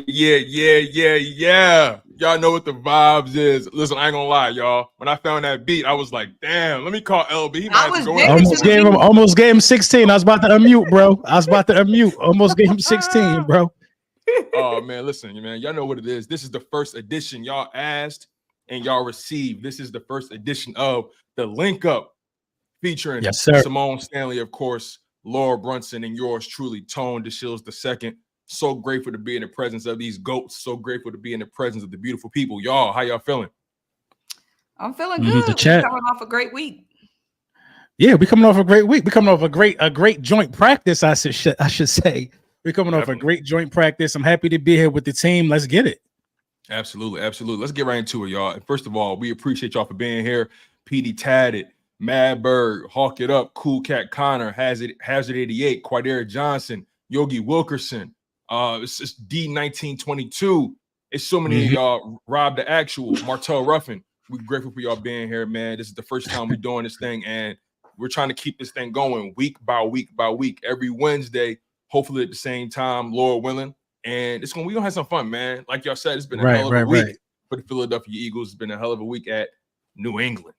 Yeah. Y'all know what the vibes is. Listen, I ain't gonna lie, y'all. When I found that beat, I was like, damn, let me call LB. He might have to go in. Almost gave him 16. I was about to unmute, bro. Almost gave him 16, bro. Oh, man, listen, man. Y'all know what it is. This is the first edition y'all asked and y'all received. This is the first edition of the Linc Up featuring Symone Stanley, of course, Laura Brunson, and yours truly, Tone DeShields II. So grateful to be in the presence of these GOATs. So grateful to be in the presence of the beautiful people. Y'all, how y'all feeling? I'm feeling good. We're coming off a great week. Yeah, we're coming off a great week. We're coming off a great joint practice, I should say. We're coming off a great joint practice. I'm happy to be here with the team. Let's get it. Absolutely. Let's get right into it, y'all. And first of all, we appreciate y'all for being here. PD Tatted, Mad Bird, Hawk It Up, Cool Cat Connor, Hazard 88, Quadera Johnson, Yogi Wilkerson. It's D1922. It's so many of y'all. Rob the Actual, Martell Ruffin. We're grateful for y'all being here, man. This is the first time we're doing this thing, and we're trying to keep this thing going week by week every Wednesday, hopefully at the same time, Lord willing. And we're gonna have some fun, man. Like y'all said, it's been a hell of a week for the Philadelphia Eagles. It's been a hell of a week at New England.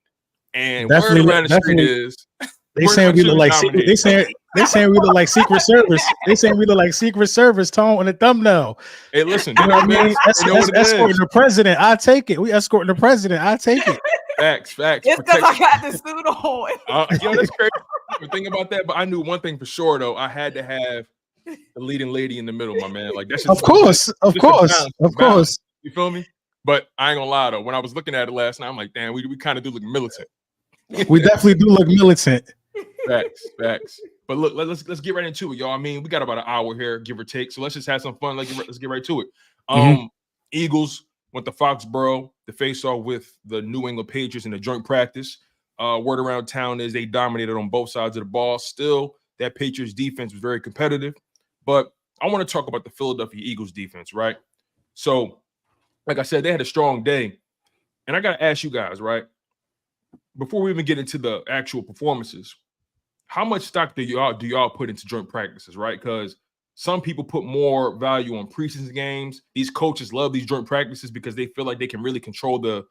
And word around the street is they saying we look like they saying we look like Secret Service. They saying we look like Secret Service, Tone, on the thumbnail. Hey, listen, you know what I mean? Escorting the president. I take it. We escorting the president. I take it. Facts. It's because I got the suit on. That's crazy. Think about that, but I knew one thing for sure though. I had to have the leading lady in the middle, my man. Like that's just, of course. You feel me? But I ain't gonna lie though. When I was looking at it last night, I'm like, damn, we kind of do look militant. We definitely do look militant. Facts. But look, let's get right into it, y'all. I mean, we got about an hour here, give or take. So let's just have some fun. Let's get right to it. Eagles went to Foxborough to face off with the New England Patriots in a joint practice. Word around town is they dominated on both sides of the ball. Still, that Patriots defense was very competitive. But I want to talk about the Philadelphia Eagles defense, right? So, like I said, they had a strong day. And I got to ask you guys, right? Before we even get into the actual performances, how much stock do y'all put into joint practices, right? Because some people put more value on preseason games. These coaches love these joint practices because they feel like they can really control the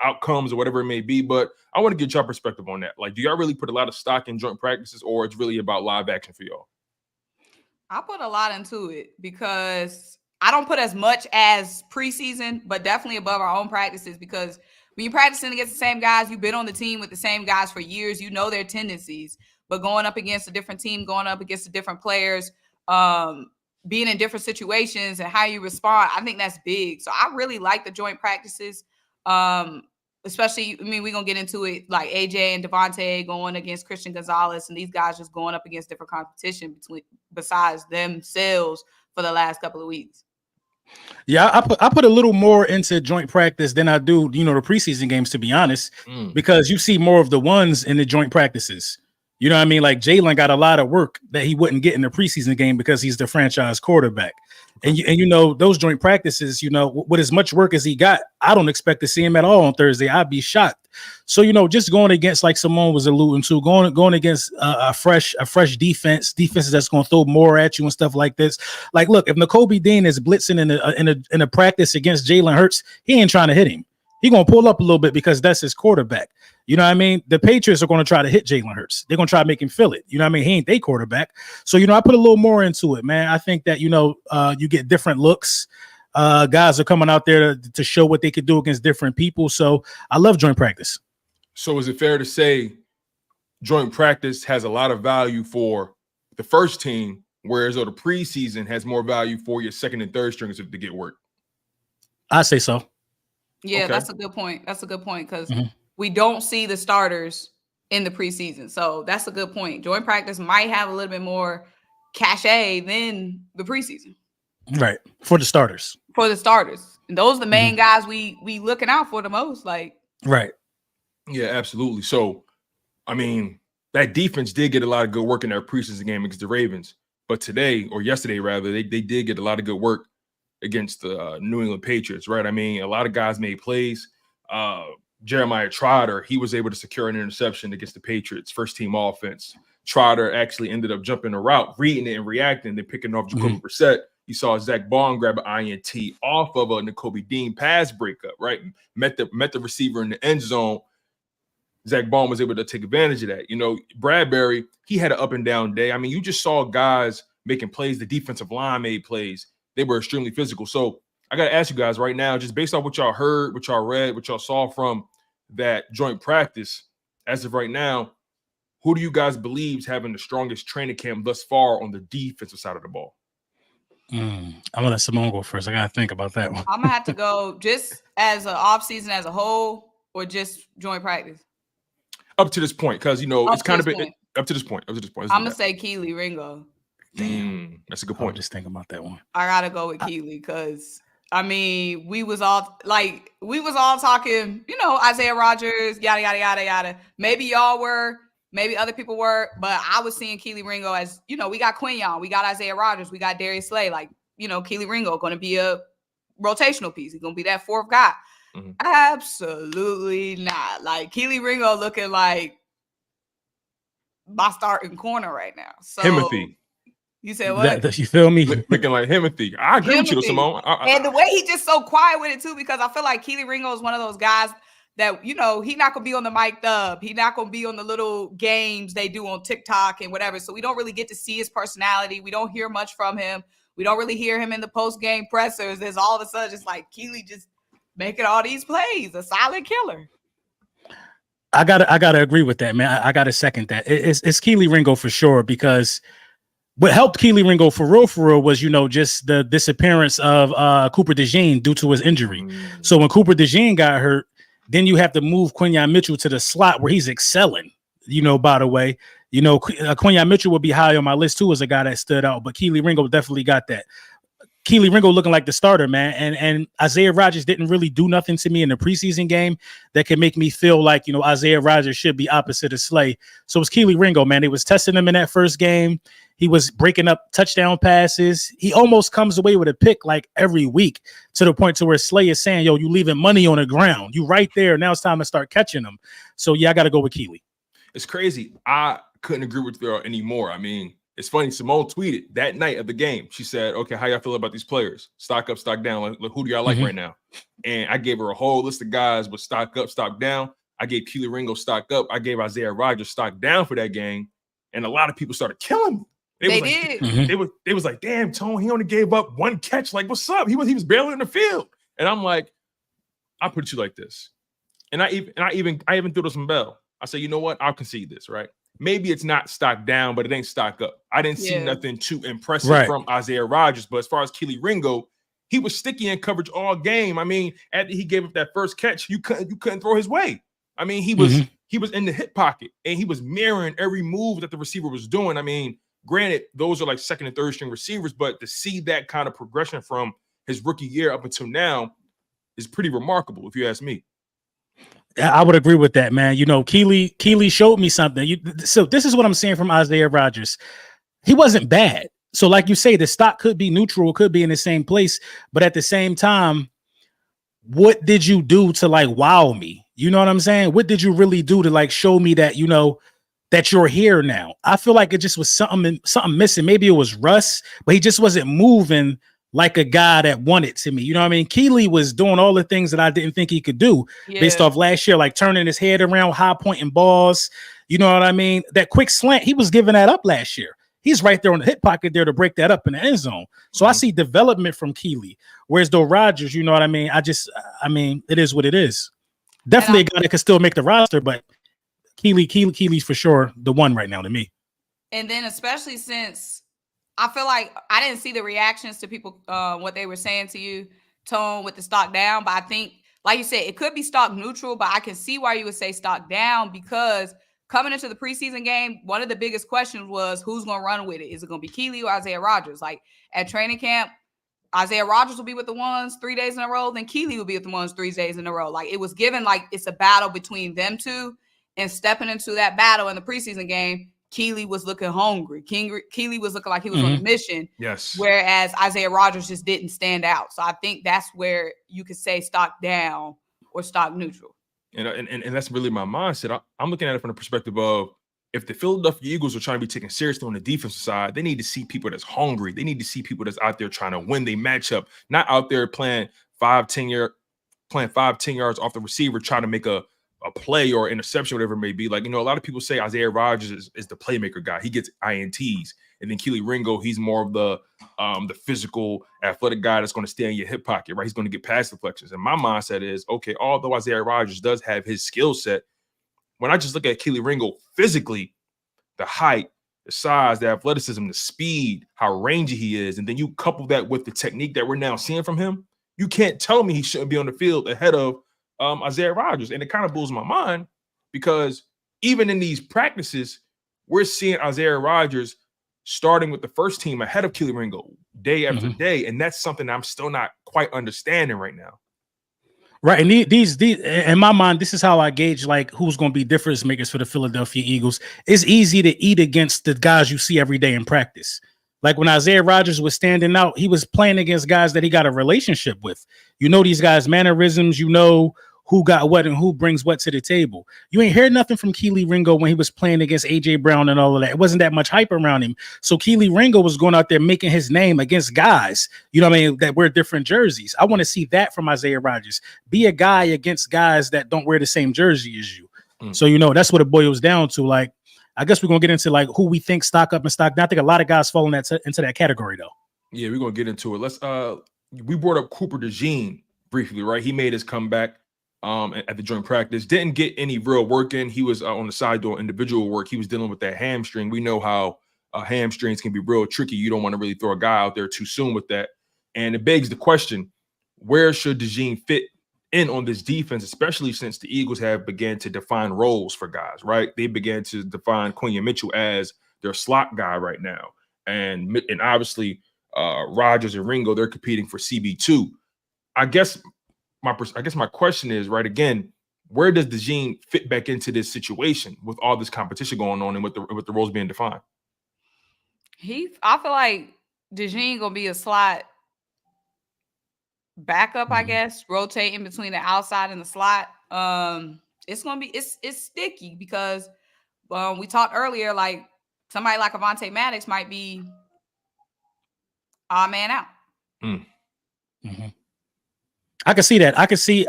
outcomes or whatever it may be. But I want to get your perspective on that. Like, do y'all really put a lot of stock in joint practices, or it's really about live action for y'all? I put a lot into it because I don't put as much as preseason, but definitely above our own practices, because when you're practicing against the same guys, you've been on the team with the same guys for years, you know their tendencies. But going up against a different team, going up against the different players, being in different situations and how you respond, I think that's big. So I really like the joint practices, especially, I mean, we're going to get into it, like AJ and Devontae going against Christian Gonzalez, and these guys just going up against different competition besides themselves for the last couple of weeks. Yeah, I put a little more into joint practice than I do, the preseason games, to be honest, because you see more of the ones in the joint practices. You know what I mean? Like Jalen got a lot of work that he wouldn't get in the preseason game because he's the franchise quarterback. And those joint practices, with as much work as he got, I don't expect to see him at all on Thursday. I'd be shocked. So, just going against, like Symone was alluding to, going against a fresh defenses that's going to throw more at you and stuff like this. Like, look, if Nakobe Dean is blitzing in a practice against Jalen Hurts, he ain't trying to hit him. He's going to pull up a little bit because that's his quarterback. You know what I mean? The Patriots are going to try to hit Jalen Hurts. They're going to try to make him feel it. You know what I mean? He ain't their quarterback. So, I put a little more into it, man. I think that, you get different looks. Guys are coming out there to show what they could do against different people. So I love joint practice. So is it fair to say joint practice has a lot of value for the first team, whereas the preseason has more value for your second and third stringers to get work? I say so. Yeah, okay. That's a good point. Because we don't see the starters in the preseason. So that's a good point. Joint practice might have a little bit more cachet than the preseason. Right. For the starters. And those are the main guys we looking out for the most. Like, right. Yeah, absolutely. So, I mean, that defense did get a lot of good work in their preseason game against the Ravens. But today, or yesterday rather, they did get a lot of good work against the New England Patriots, right? I mean, a lot of guys made plays. Jeremiah Trotter, he was able to secure an interception against the Patriots, first team offense. Trotter actually ended up jumping a route, reading it and reacting, then picking off Jacoby Brissett You saw Zach Bond grab an INT off of a Nakobe Dean pass breakup, right? Met the receiver in the end zone. Zach Bond was able to take advantage of that. You know, Bradbury, he had an up and down day. I mean, you just saw guys making plays. The defensive line made plays. They were extremely physical. So I got to ask you guys right now, just based off what y'all heard, what y'all read, what y'all saw from that joint practice, as of right now, who do you guys believe is having the strongest training camp thus far on the defensive side of the ball? I'm gonna let Symone go first. I gotta think about that one. I'm gonna have to go just as an off season as a whole, or just joint practice. Up to this point, because you know Up it's to kind of this been point. up to this point. Up to this point. I'm gonna say Kelee Ringo. Damn, that's a good I point. was just thinking about that one. I gotta go with Kelee because I mean we was all talking, you know, Isaiah Rodgers, yada yada yada yada. Maybe y'all were, maybe other people were, but I was seeing Kelee Ringo as, you know, we got Quinyon, we got Isaiah Rodgers, we got Darius Slay. Like, you know, Kelee Ringo going to be a rotational piece. He's going to be that fourth guy. Mm-hmm. Absolutely not. Like, Kelee Ringo looking like my starting corner right now. So, Timothy. You said what? You feel me? Looking like Timothy. I agree with you, Symone. And the way he just so quiet with it, too, because I feel like Kelee Ringo is one of those guys that, you know, he not going to be on the mic'd up. He not going to be on the little games they do on TikTok and whatever. So we don't really get to see his personality. We don't hear much from him. We don't really hear him in the post-game pressers. There's all of a sudden just like Kelee just making all these plays, a silent killer. I gotta agree with that, man. I gotta second that. It's Kelee Ringo for sure, because what helped Kelee Ringo for real was, you know, just the disappearance of Cooper DeJean due to his injury. So when Cooper DeJean got hurt, then you have to move Quinyon Mitchell to the slot where he's excelling. You know, by the way, you know, Quinyon Mitchell would be high on my list too as a guy that stood out, but Kelee Ringo definitely got that. Kelee Ringo looking like the starter, man. And Isaiah Rodgers didn't really do nothing to me in the preseason game that could make me feel like, you know, Isaiah Rodgers should be opposite of Slay. So it was Kelee Ringo, man. They was testing him in that first game. He was breaking up touchdown passes. He almost comes away with a pick like every week, to the point to where Slay is saying, yo, you leaving money on the ground. You right there. Now it's time to start catching them. So, yeah, I got to go with Kelee. It's crazy. I couldn't agree with you anymore. I mean, it's funny. Symone tweeted that night of the game. She said, okay, how y'all feel about these players? Stock up, stock down. Like, who do y'all like right now? And I gave her a whole list of guys with stock up, stock down. I gave Kelee Ringo stock up. I gave Isaiah Rodgers stock down for that game. And a lot of people started killing me. They did. They was like, damn, Tone, he only gave up one catch. Like, what's up? He was barely in the field. And I'm like, I'll put you like this. And I even threw some bell. I said, you know what? I'll concede this, right? Maybe it's not stock down, but it ain't stock up. I didn't see nothing too impressive from Isaiah Rodgers. But as far as Kelee Ringo, he was sticky in coverage all game. I mean, after he gave up that first catch, you couldn't throw his way. I mean, he was in the hip pocket, and he was mirroring every move that the receiver was doing. I mean, granted, those are like second and third string receivers, but to see that kind of progression from his rookie year up until now is pretty remarkable, if you ask me. I would agree with that, man. You know, Kelee showed me something. So this is what I'm saying from Isaiah Rodgers. He wasn't bad. So like you say, the stock could be neutral, could be in the same place. But at the same time, what did you do to like wow me? You know what I'm saying? What did you really do to like show me that, you know, that you're here now? I feel like it just was something missing. Maybe it was Russ, but he just wasn't moving like a guy that wanted to me. You know what I mean? Kelee was doing all the things that I didn't think he could do based off last year, like turning his head around, high pointing balls. You know what I mean? That quick slant, he was giving that up last year. He's right there on the hip pocket there to break that up in the end zone. So I see development from Kelee. Whereas though Rodgers, you know what I mean? I mean, it is what it is. Definitely a guy that could still make the roster, but Kelee's for sure the one right now to me. And then especially since I feel like I didn't see the reactions to people, what they were saying to you, Tone, with the stock down. But I think, like you said, it could be stock neutral, but I can see why you would say stock down, because coming into the preseason game, one of the biggest questions was who's going to run with it. Is it going to be Kelee or Isaiah Rodgers? Like at training camp, Isaiah Rodgers will be with the ones 3 days in a row, then Kelee will be with the ones 3 days in a row. Like it was given like it's a battle between them two, and stepping into that battle in the preseason game, Kelee was looking hungry. Kelee was looking like he was on a mission. Yes. Whereas Isaiah Rodgers just didn't stand out. So I think that's where you could say stock down or stock neutral. And that's really my mindset. I'm looking at it from the perspective of if the Philadelphia Eagles are trying to be taken seriously on the defensive side, they need to see people that's hungry. They need to see people that's out there trying to win their matchup, not out there playing 5-10 yards off the receiver, trying to make a play or interception, whatever it may be. Like, a lot of people say Isaiah Rodgers is the playmaker guy. He gets INTs. And then Kelee Ringo, he's more of the physical, athletic guy that's going to stay in your hip pocket, right? He's going to get pass deflections. And my mindset is, okay, although Isaiah Rodgers does have his skill set, when I just look at Kelee Ringo physically, the height, the size, the athleticism, the speed, how rangy he is, and then you couple that with the technique that we're now seeing from him, you can't tell me he shouldn't be on the field ahead of Isaiah Rodgers. And it kind of blows my mind because even in these practices, we're seeing Isaiah Rodgers starting with the first team ahead of Kelee Ringo day after day. And that's something I'm still not quite understanding right now. Right. And these in my mind, this is how I gauge like who's going to be difference makers for the Philadelphia Eagles. It's easy to eat against the guys you see every day in practice. Like when Isaiah Rodgers was standing out, he was playing against guys that he got a relationship with. These guys' mannerisms, who got what and who brings what to the table. You ain't heard nothing from Kelee Ringo when he was playing against A.J. Brown and all of that. It wasn't that much hype around him. So Kelee Ringo was going out there making his name against guys, that wear different jerseys. I want to see that from Isaiah Rodgers. Be a guy against guys that don't wear the same jersey as you. So, that's what it boils down to. Like, I guess we're going to get into like who we think stock up and stock down. I think a lot of guys fall into that category, though. Yeah, we're going to get into it. Let's we brought up Cooper DeJean briefly, right? He made his comeback at the joint practice. Didn't get any real work in. He was on the side doing individual work. He was dealing with that hamstring. We know how hamstrings can be real tricky. You don't want to really throw a guy out there too soon with that. And it begs the question, where should DeJean fit in on this defense, especially since the Eagles have began to define roles for guys, right? They began to define Quinyon Mitchell as their slot guy right now. And obviously Rodgers and Ringo, they're competing for CB2. I guess my question is, right, again, where does DeJean fit back into this situation with all this competition going on and with the roles being defined? I feel like DeJean gonna be a slot backup, I guess, rotating between the outside and the slot. It's gonna be it's sticky because we talked earlier, like somebody like Avonte Maddox might be odd man out. I can see that. I could see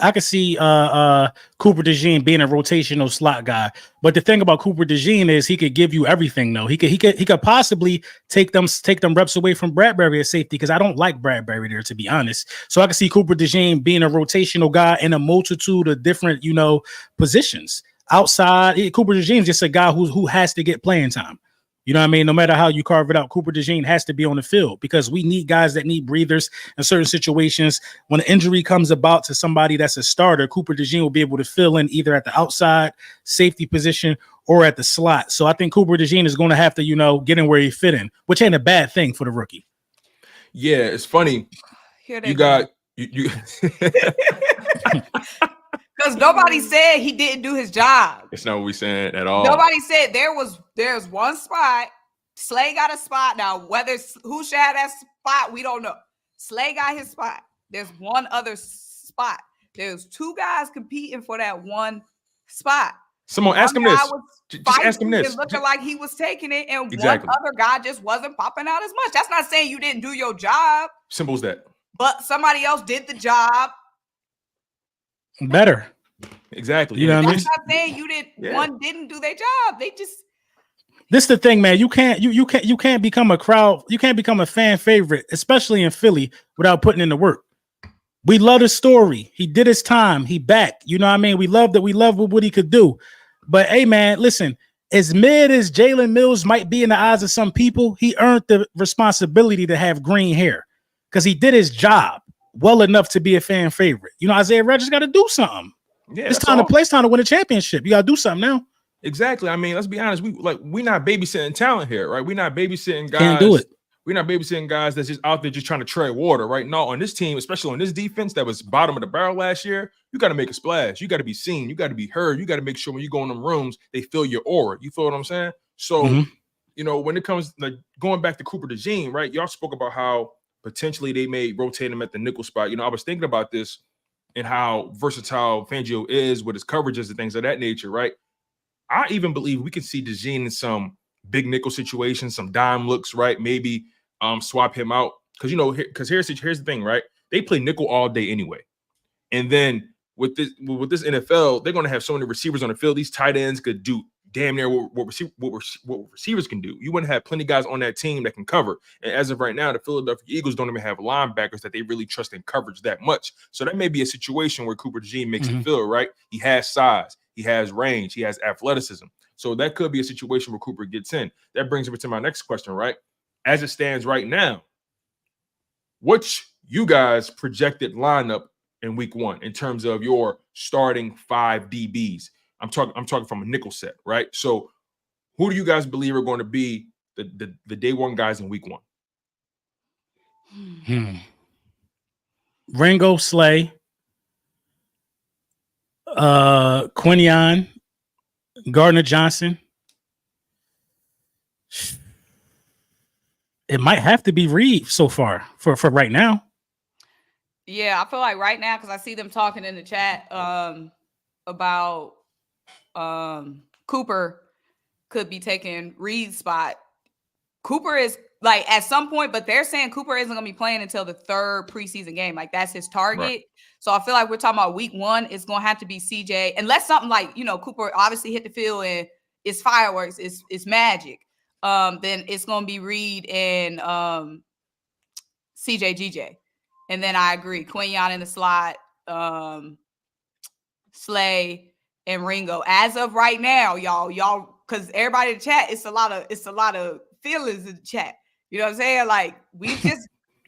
Cooper DeJean being a rotational slot guy. But the thing about Cooper DeJean is he could give you everything, though. He could possibly take them reps away from Bradbury at safety, because I don't like Bradbury there, to be honest. So I can see Cooper DeJean being a rotational guy in a multitude of different, positions. Outside, Cooper DeJean is just a guy who has to get playing time. You know what I mean? No matter how you carve it out, Cooper DeJean has to be on the field because we need guys that need breathers in certain situations. When an injury comes about to somebody that's a starter, Cooper DeJean will be able to fill in either at the outside safety position or at the slot. So I think Cooper DeJean is going to have to, get in where he fit in, which ain't a bad thing for the rookie. Yeah, it's funny. You got you. Because nobody said he didn't do his job. It's not what we're saying at all. Nobody said there's one spot. Slay got a spot. Now, who should have that spot, we don't know. Slay got his spot. There's one other spot. There's two guys competing for that one spot. Someone ask him this. Just ask him this. Looking like he was taking it, and one other guy just wasn't popping out as much. That's not saying you didn't do your job. Simple as that. But somebody else did the job better. Exactly. You know what I mean? That's not saying you did. Yeah. One didn't do their job. They just. This is the thing, man. You can't become a crowd. You can't become a fan favorite, especially in Philly, without putting in the work. We love his story. He did his time. He back. You know what I mean? We love what he could do. But hey, man, listen. As mid as Jalen Mills might be in the eyes of some people, he earned the responsibility to have green hair because he did his job well enough to be a fan favorite. Isaiah Rodgers got to do something. Yeah, it's time to play. It's time to win a championship. You got to do something now. Exactly. I mean, let's be honest. We're not babysitting talent here, right? We're not babysitting guys. Can't do it. We're not babysitting guys that's just out there just trying to tread water, right? No, on this team, especially on this defense that was bottom of the barrel last year, you got to make a splash. You got to be seen. You got to be heard. You got to make sure when you go in them rooms, they feel your aura. You feel what I'm saying? So, when it comes like going back to Cooper DeJean, right? Y'all spoke about how potentially they may rotate him at the nickel spot. I was thinking about this and how versatile Fangio is with his coverages and things of that nature, right? I even believe we can see DeJean in some big nickel situations, some dime looks, right? Maybe swap him out. Because here's the thing, right? They play nickel all day anyway. And then with this NFL, they're going to have so many receivers on the field. These tight ends could do damn near what receivers can do. You wouldn't have plenty of guys on that team that can cover. And as of right now, the Philadelphia Eagles don't even have linebackers that they really trust in coverage that much. So that may be a situation where Cooper DeJean makes it feel, right? He has size, he has range, he has athleticism. So that could be a situation where Cooper gets in. That brings me to my next question, right? As it stands right now, what's you guys' projected lineup in week 1 in terms of your starting 5 DBs? I'm talking from a nickel set, right? So who do you guys believe are going to be the day one guys in week 1? Ringo, Slay, Quinyon, Gardner Johnson. It might have to be Reed so far for right now. Yeah, I feel like right now, because I see them talking in the chat about Cooper could be taking Reed's spot. Cooper is like at some point, but they're saying Cooper isn't going to be playing until the 3rd preseason game. Like that's his target. Right. So I feel like we're talking about week 1. It's going to have to be CJ, unless something like, Cooper obviously hit the field and it's fireworks, it's magic. Then it's going to be Reed and CJ GJ. And then I agree, Quinyon in the slot, Slay and Ringo. As of right now, y'all, because everybody in the chat, it's a lot of feelings in the chat. You know what I'm saying? Like we just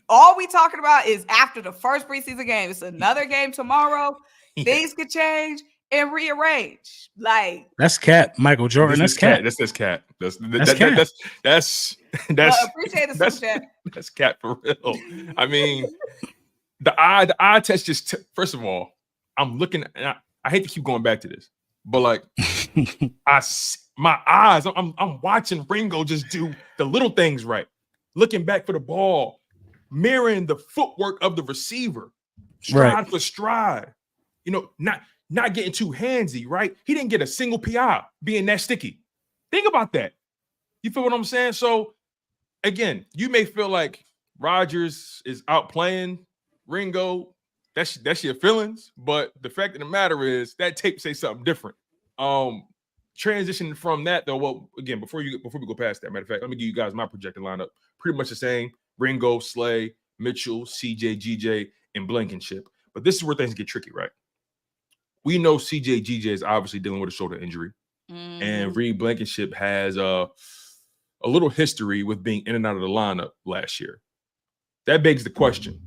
all we talking about is after the first preseason game. It's another game tomorrow. Yeah. Things could change and rearrange. Like that's cat, Michael Jordan. That's cat. That's cat. That's appreciate the super chat. That's cat for real. I mean, the eye test just first of all, I'm looking. And I hate to keep going back to this, but like my eyes, I'm watching Ringo just do the little things right, looking back for the ball, mirroring the footwork of the receiver, stride for stride. Not getting too handsy, right? He didn't get a single PI being that sticky. Think about that. You feel what I'm saying? So again, you may feel like Rodgers is outplaying Ringo. That's your feelings, but the fact of the matter is that tape say something different. Transitioning from that though, well, again, before we go past that, matter of fact, let me give you guys my projected lineup. Pretty much the same: Ringo, Slay, Mitchell, CJ, GJ, and Blankenship. But this is where things get tricky, right? We know CJ, GJ is obviously dealing with a shoulder injury, and Reed Blankenship has a little history with being in and out of the lineup last year. That begs the question: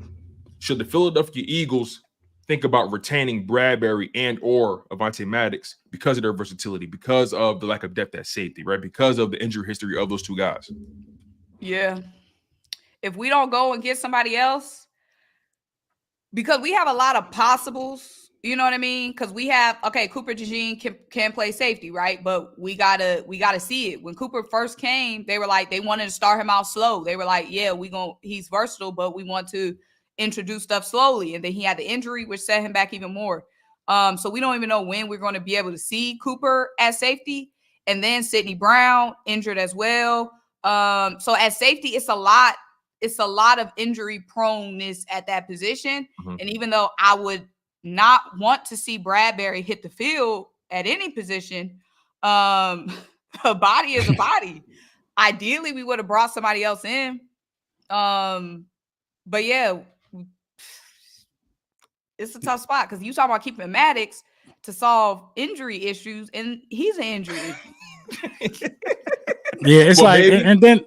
should the Philadelphia Eagles think about retaining Bradbury and or Avonte Maddox because of their versatility, because of the lack of depth at safety, right? Because of the injury history of those two guys? Yeah. If we don't go and get somebody else, because we have a lot of possibles, you know what I mean? Because we have, Cooper DeJean can play safety, right? But we gotta see it. When Cooper first came, they were like, they wanted to start him out slow. They were like, yeah, he's versatile, but we want to introduce stuff slowly. And then he had the injury, which set him back even more. So we don't even know when we're going to be able to see Cooper at safety. And then Sidney Brown injured as well. So at safety, it's a lot of injury proneness at that position. Mm-hmm. And even though I would not want to see Bradbury hit the field at any position, a body is a body. Ideally, we would have brought somebody else in. But yeah, it's a tough spot because you talk about keeping Maddox to solve injury issues, and he's an injury issue. Yeah, it's and then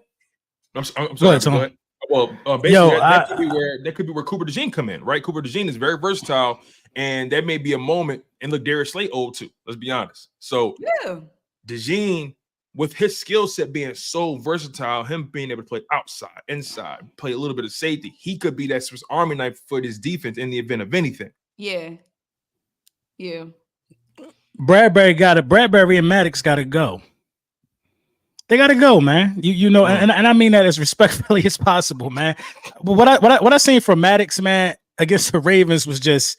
I'm sorry. Go ahead. Well, basically, that could be where Cooper DeJean come in, right? Cooper DeJean is very versatile, and that may be a moment. And look, Darius Slay old too. Let's be honest. So, yeah, DeJean, with his skill set being so versatile, him being able to play outside, inside, play a little bit of safety, he could be that Swiss Army knife for this defense in the event of anything. Yeah. Bradbury and Maddox got to go. They got to go, man. You know, and I mean that as respectfully as possible, man. But what I seen from Maddox, man, against the Ravens was just,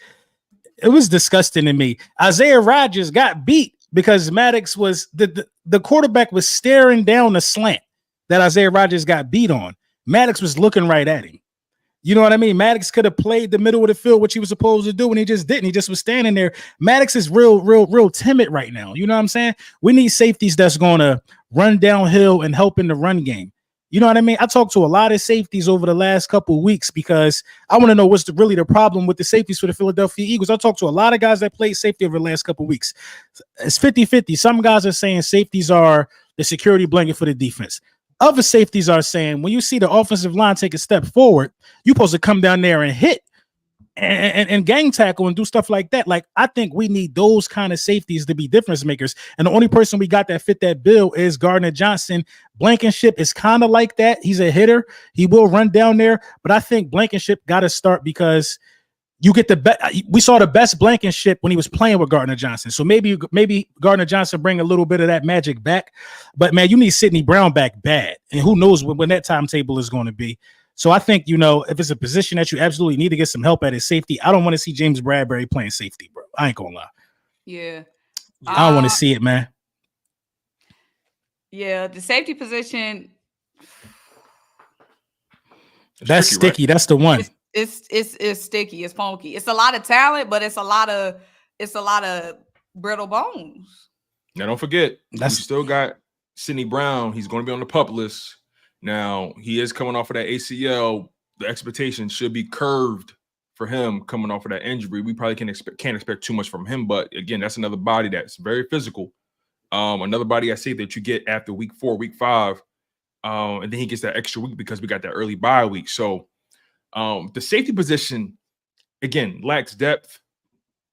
it was disgusting to me. Isaiah Rodgers got beat because Maddox was the quarterback was staring down the slant that Isaiah Rodgers got beat on. Maddox was looking right at him. You know what I mean? Maddox could have played the middle of the field, which he was supposed to do, and he just didn't. He just was standing there. Maddox is real timid right now. You know what I'm saying? We need safeties that's going to run downhill and help in the run game. You know what I mean? I talked to a lot of safeties over the last couple of weeks because I want to know what's really the problem with the safeties for the Philadelphia Eagles. I talked to a lot of guys that played safety over the last couple of weeks. It's 50-50. Some guys are saying safeties are the security blanket for the defense. Other safeties are saying when you see the offensive line take a step forward, you're supposed to come down there and hit and gang tackle and do stuff like that. Like, I think we need those kind of safeties to be difference makers. And the only person we got that fit that bill is Gardner Johnson. Blankenship is kind of like that. He's a hitter. He will run down there. But I think Blankenship got to start because you get the best. We saw the best Blankenship when he was playing with Gardner Johnson. So maybe Gardner Johnson bring a little bit of that magic back. But man, you need Sidney Brown back bad. And who knows when that timetable is going to be. So I think, if it's a position that you absolutely need to get some help at is safety. I don't want to see James Bradbury playing safety, bro. I ain't gonna lie. Yeah. I don't want to see it, man. Yeah, the safety position. That's tricky, sticky. Right? That's the one. It's sticky. It's funky. It's a lot of talent, but it's a lot of brittle bones. Now don't forget, we still got Sidney Brown. He's going to be on the PUP list. Now he is coming off of that ACL. The expectation should be curved for him coming off of that injury. We probably can't expect too much from him. But again, that's another body that's very physical. Another body I say that you get after week 4, week 5, and then he gets that extra week because we got that early bye week. So the safety position again lacks depth.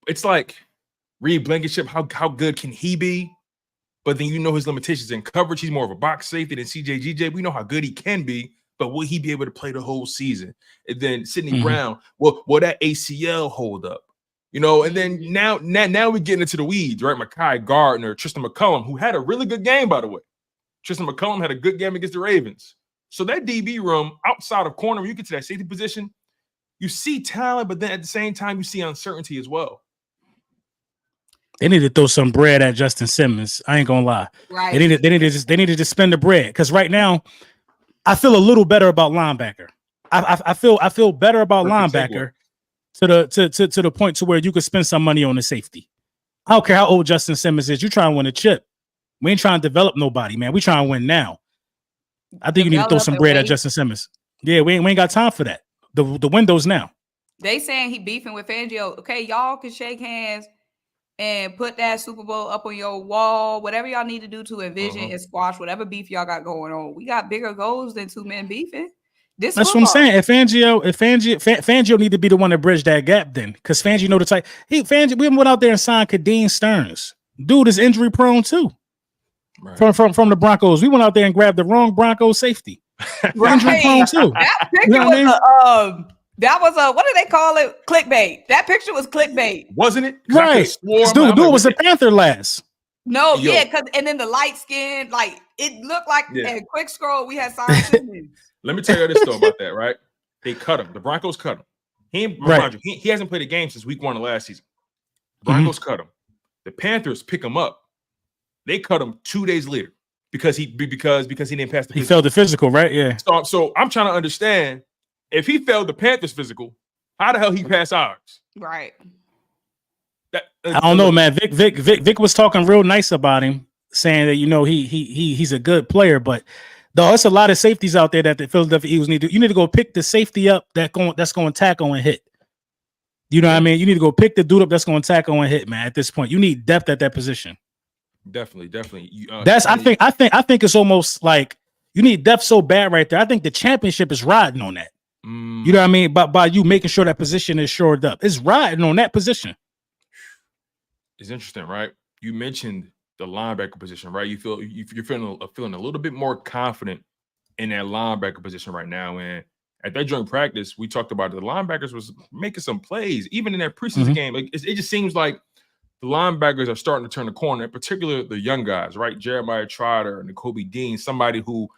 It's like Reed Blankenship. How good can he be? But then his limitations in coverage. He's more of a box safety than CJGJ. We know how good he can be, but will he be able to play the whole season? And then Sidney Brown, will that ACL hold up? And then now we're getting into the weeds, right? Mekhi Gardner, Tristan McCullum, who had a really good game, by the way. Tristan McCullum had a good game against the Ravens. So that DB room outside of corner, when you get to that safety position, you see talent, but then at the same time, you see uncertainty as well. They need to throw some bread at Justin Simmons. I ain't gonna lie. Right. They need to just spend the bread because right now, I feel a little better about linebacker. I feel better about linebacker to the point to where you could spend some money on the safety. I don't care how old Justin Simmons is. You trying to win a chip. We ain't trying to develop nobody, man. We trying to win now. I think you need to throw some bread at Justin Simmons. Yeah, we ain't got time for that. The window's now. They saying he beefing with Fangio. Okay, y'all can shake hands and put that Super Bowl up on your wall, whatever y'all need to do to envision and squash whatever beef y'all got going on. We got bigger goals than 2 men beefing. That's what I'm saying. If Fangio need to be the one to bridge that gap, then because Fangio know the type. We went out there and signed Kadeem Stearns. Dude is injury prone too. Right. From the Broncos, we went out there and grabbed the wrong Broncos safety. Right. Injury prone too. That picture that was a what do they call it? Clickbait. That picture was clickbait, wasn't it? Right. Dude was a Panther last. No, because and then the light skin, like it looked like a quick scroll. We had signed. Let me tell you this though about that, right? They cut him. The Broncos cut him. He hasn't played a game since week 1 of last season. Broncos cut him. The Panthers pick him up. They cut him 2 days later because he didn't pass the physical. He failed the physical, right? Yeah. So I'm trying to understand if he failed the Panthers physical, how the hell he passed ours? Right. I don't know, man. Vic was talking real nice about him, saying that he's a good player, but though it's a lot of safeties out there that the Philadelphia Eagles need to. You need to go pick the safety up that's going to tackle and hit. You know what I mean? You need to go pick the dude up that's going to tackle and hit, man. At this point, you need depth at that position. Definitely. I think it's almost like you need depth so bad right there. I think the championship is riding on that. You know what I mean? By you making sure that position is shored up, it's riding on that position. It's interesting, right? You mentioned the linebacker position, right? You're feeling a little bit more confident in that linebacker position right now. And at that joint practice, we talked about the linebackers was making some plays, even in that preseason game. It just seems like the linebackers are starting to turn the corner, in particular the young guys, right? Jeremiah Trotter and Nakobe Dean, somebody who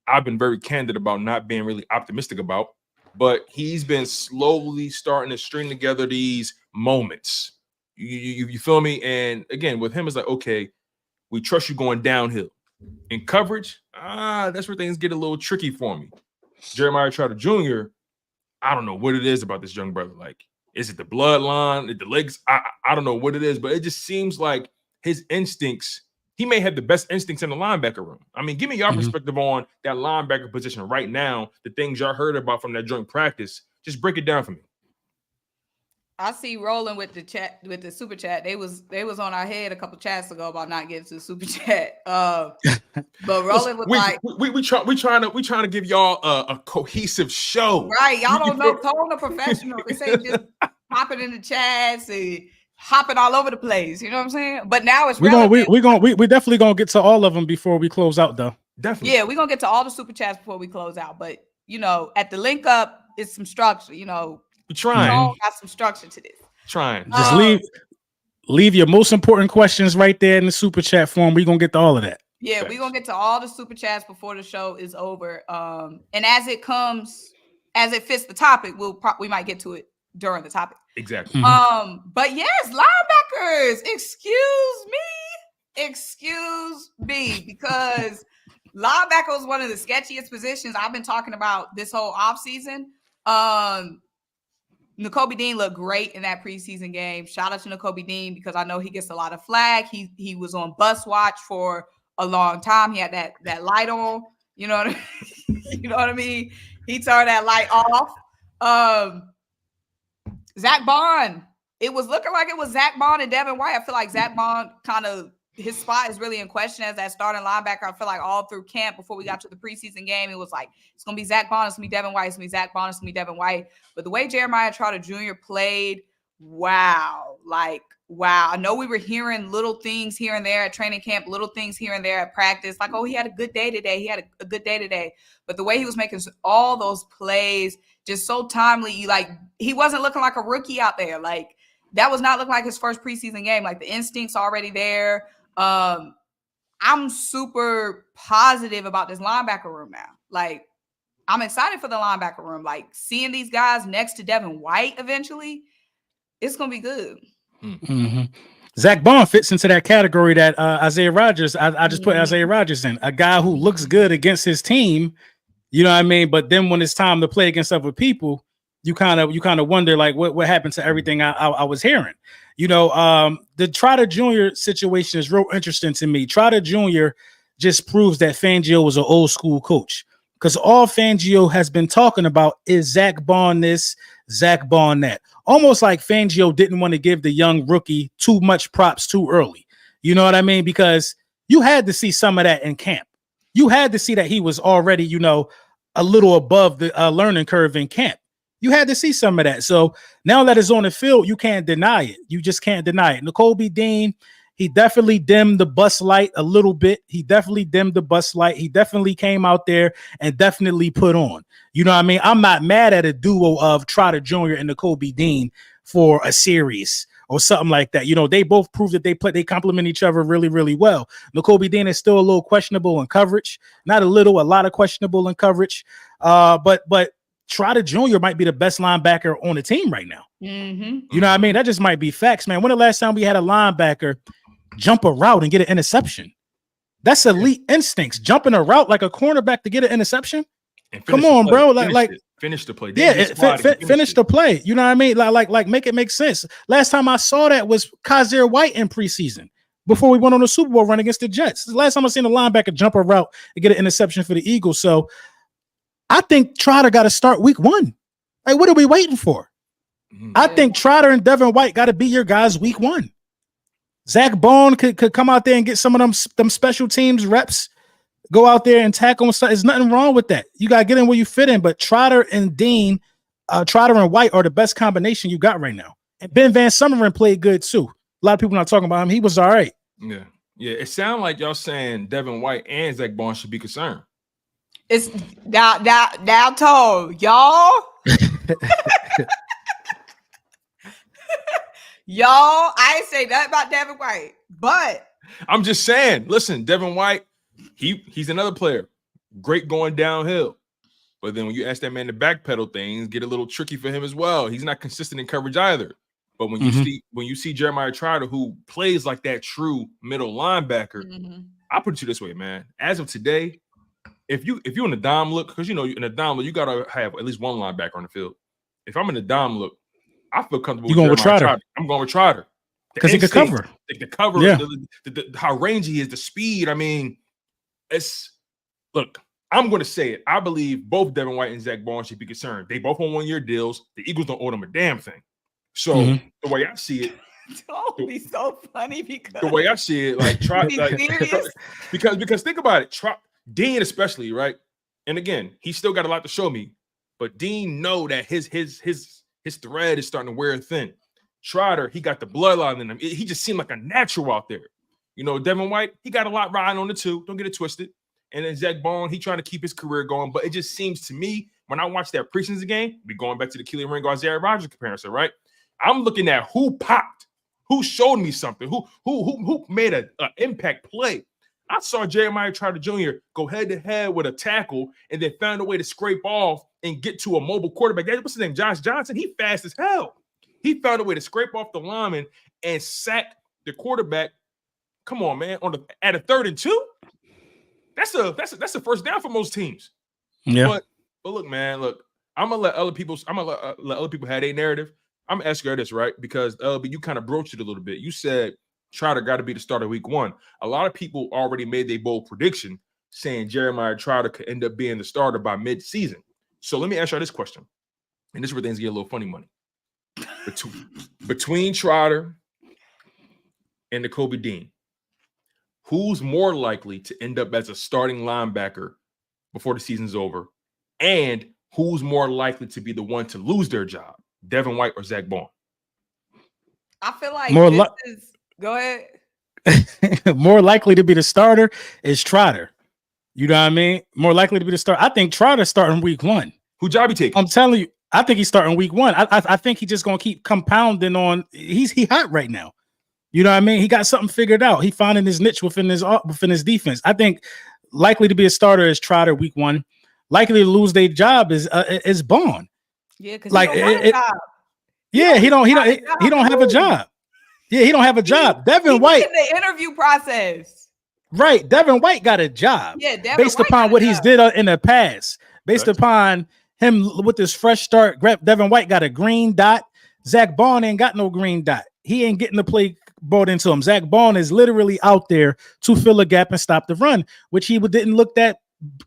I've been very candid about not being really optimistic about, but he's been slowly starting to string together these moments You feel me? And again, with him, it's like, okay, we trust you going downhill. In coverage, that's where things get a little tricky for me. Jeremiah Trotter Jr., I don't know what it is about this young brother. Like, is it the bloodline, the legs? I don't know what it is, but it just seems like his instincts, he may have the best instincts in the linebacker room. I mean, give me your perspective on that linebacker position right now, the things y'all heard about from that joint practice. Just break it down for me. I see rolling with the chat, with the super chat. They was on our head a couple chats ago about not getting to the super chat. But rolling with we trying to give y'all a cohesive show. Right. Y'all don't know tone the professional. They say just popping in the chats and hopping all over the place. You know what I'm saying? But now it's we definitely gonna get to all of them before we close out though. Definitely. Yeah, we're gonna get to all the super chats before we close out. But at the link up, it's some structure, We're trying. Got some structure to this. Trying. Just leave your most important questions right there in the super chat form. We're gonna get to all of that. Yeah, we're gonna get to all the super chats before the show is over. And as it fits the topic, we might get to it during the topic. Exactly. But yes, linebackers, excuse me, because linebacker is one of the sketchiest positions I've been talking about this whole offseason. Nakobe Dean looked great in that preseason game. Shout out to Nakobe Dean because I know he gets a lot of flack. He was on bus watch for a long time. He had that light on. You know what I mean? He turned that light off. Zach Bond. It was looking like it was Zach Bond and Devin White. I feel like Zach Bond his spot is really in question as that starting linebacker. I feel like all through camp before we got to the preseason game, it was like, it's going to be Zach Bond, it's going to be Devin White, it's going to be Zach Bond, it's going to be Devin White. But the way Jeremiah Trotter Jr. played, wow. I know we were hearing little things here and there at training camp, little things here and there at practice, like, oh, he had a good day today. But the way he was making all those plays, just so timely, he wasn't looking like a rookie out there. Like, that was not looking like his first preseason game. Like, the instincts already there. I'm super positive about this linebacker room now. Like, I'm excited for the linebacker room. Like, seeing these guys next to Devin White eventually, it's going to be good. Mm-hmm. Zach Bond fits into that category that Isaiah Rodgers, I just put Isaiah Rodgers in, a guy who looks good against his team, you know what I mean? But then when it's time to play against other people, you kind of wonder, like, what happened to everything I was hearing. The Trotter Jr. situation is real interesting to me. Trotter Jr. just proves that Fangio was an old school coach, because all Fangio has been talking about is Zach Bond this, Zach Bond that. Almost like Fangio didn't want to give the young rookie too much props too early. You know what I mean? Because you had to see some of that in camp. You had to see that he was already, a little above the learning curve in camp. You had to see some of that. So now that it's on the field, you can't deny it. You just can't deny it. Nakobe Dean, he definitely dimmed the bus light a little bit. He definitely came out there and definitely put on. You know what I mean? I'm not mad at a duo of Trotter Jr. and Nakobe Dean for a series or something like that. They both prove that they complement each other really, really well. Nakobe Dean is still a little questionable in coverage. Not a little, a lot of questionable in coverage. But Trotter Jr. might be the best linebacker on the team right now. Mm-hmm. You know what I mean? That just might be facts, man. When the last time we had a linebacker jump a route and get an interception? That's elite instincts. Jumping a route like a cornerback to get an interception? Come on, bro. Finish the play. Yeah, finish the play. You know what I mean? Like make it make sense. Last time I saw that was Kaiser White in preseason before we went on a Super Bowl run against the Jets. The last time I seen a linebacker jump a route and get an interception for the Eagles. So I think Trotter got to start week 1. Like, what are we waiting for? Mm-hmm. I think Trotter and Devin White got to be your guys week 1. Zach Bond could come out there and get some of them special teams reps, go out there and tackle and stuff. There's nothing wrong with that. You got to get in where you fit in. But Trotter and Dean, Trotter and White are the best combination you got right now. And Ben Van Sumeren played good too. A lot of people not talking about him. He was all right. Yeah. It sounds like y'all saying Devin White and Zach Bond should be concerned. It's down told, y'all. Y'all, I ain't say nothing about Devin White, but I'm just saying, listen, Devin White, he's another player. Great going downhill. But then when you ask that man to backpedal things, get a little tricky for him as well. He's not consistent in coverage either. But when you see Jeremiah Trotter, who plays like that true middle linebacker, I put it to you this way, man. As of today, if you're in the dime look, because in a dime look, you gotta have at least one linebacker on the field. If I'm in the dime look, I feel comfortable with Trotter. I'm going with Trotter because he could cover. The cover, how rangy he is, the speed. I mean, look. I'm going to say it. I believe both Devin White and Zach Bond should be concerned. They both on 1-year deals. The Eagles don't owe them a damn thing. So the way I see it, don't be so funny because the way I see it, like try because think about it, Dean especially, right? And again, he's still got a lot to show me, but Dean know that his thread is starting to wear thin. Trotter, he got the bloodline in him. He just seemed like a natural out there. Devin White, he got a lot riding on the two. Don't get it twisted. And then Zach Bond, he trying to keep his career going. But it just seems to me, when I watch that preseason game, we going back to the Kelee, Ringo, Isaiah Rodgers comparison, right? I'm looking at who popped, who showed me something, who made an impact play. I saw Jeremiah Trotter Jr. go head-to-head with a tackle and then found a way to scrape off and get to a mobile quarterback. What's his name? Josh Johnson. He fast as hell. He found a way to scrape off the lineman and sack the quarterback. Come on, man. At a 3rd and 2? That's a first down for most teams. Yeah. But look, man, I'm gonna let other people have their narrative. I'm gonna ask you this, right? Because you kind of broached it a little bit. You said Trotter got to be the starter week 1. A lot of people already made their bold prediction saying Jeremiah Trotter could end up being the starter by mid-season. So let me ask you this question. And this is where things get a little funny money. Between Trotter and Nakobe Dean, who's more likely to end up as a starting linebacker before the season's over? And who's more likely to be the one to lose their job, Devin White or Zach Bond? I feel like go ahead. More likely to be the starter is Trotter. You know what I mean? More likely to be the starter. I think Trotter's starting week 1. Who job he taking? I'm telling you, I think he's starting week 1. I think he's just gonna keep compounding on. He hot right now. You know what I mean? He got something figured out. He finding his niche within his defense. I think likely to be a starter is Trotter week 1. Likely to lose their job is Bond. Yeah, because he don't have a job. Yeah, he don't have a job. Devin White in the interview process. Right. Devin White got a job. Yeah, based upon what he's did in the past. Based upon him with this fresh start. Devin White got a green dot. Zach Bond ain't got no green dot. He ain't getting the play brought into him. Zach Bond is literally out there to fill a gap and stop the run, which he didn't look that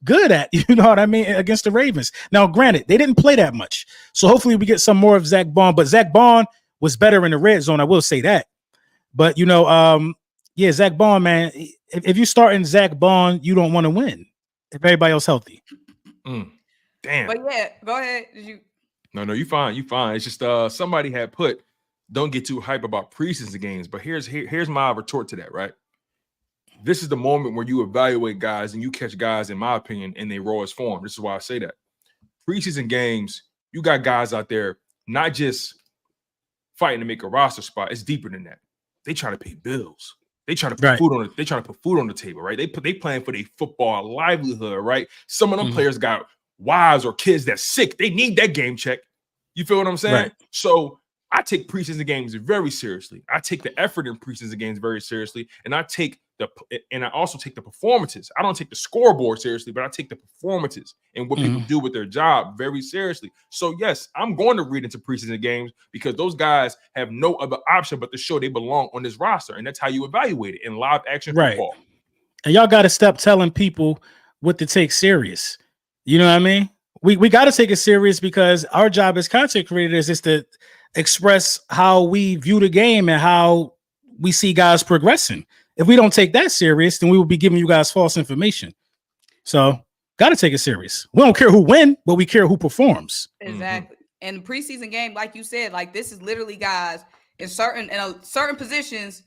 good at, you know what I mean, against the Ravens. Now, granted, they didn't play that much. So hopefully we get some more of Zach Bond, but Zach Bond was better in the red zone. I will say that. But, Zach Bond, man, if you start in Zach Bond, you don't want to win if everybody else healthy. Damn. But yeah, go ahead. No, you fine. It's just somebody had put, don't get too hype about preseason games. But here's my retort to that, right? This is the moment where you evaluate guys and you catch guys, in my opinion, in their rawest form. This is why I say that. Preseason games, you got guys out there not just fighting to make a roster spot. It's deeper than that. They try to pay bills. They try to put food on the table, right? They playing for their football livelihood, right? Some of them players got wives or kids that's sick. They need that game check. You feel what I'm saying? Right. So I take preseason games very seriously. I take the effort in preseason games very seriously, and I also take the performances. I don't take the scoreboard seriously, but I take the performances and what people do with their job very seriously. So yes, I'm going to read into preseason games because those guys have no other option but to show they belong on this roster, and that's how you evaluate it in live action football. And y'all got to stop telling people what to take serious. You know what I mean? We got to take it serious because our job as content creators is to express how we view the game and how we see guys progressing. If we don't take that serious, then we will be giving you guys false information. So got to take it serious. We don't care who wins, but we care who performs. Exactly. And the preseason game, like you said, like this is literally guys in certain positions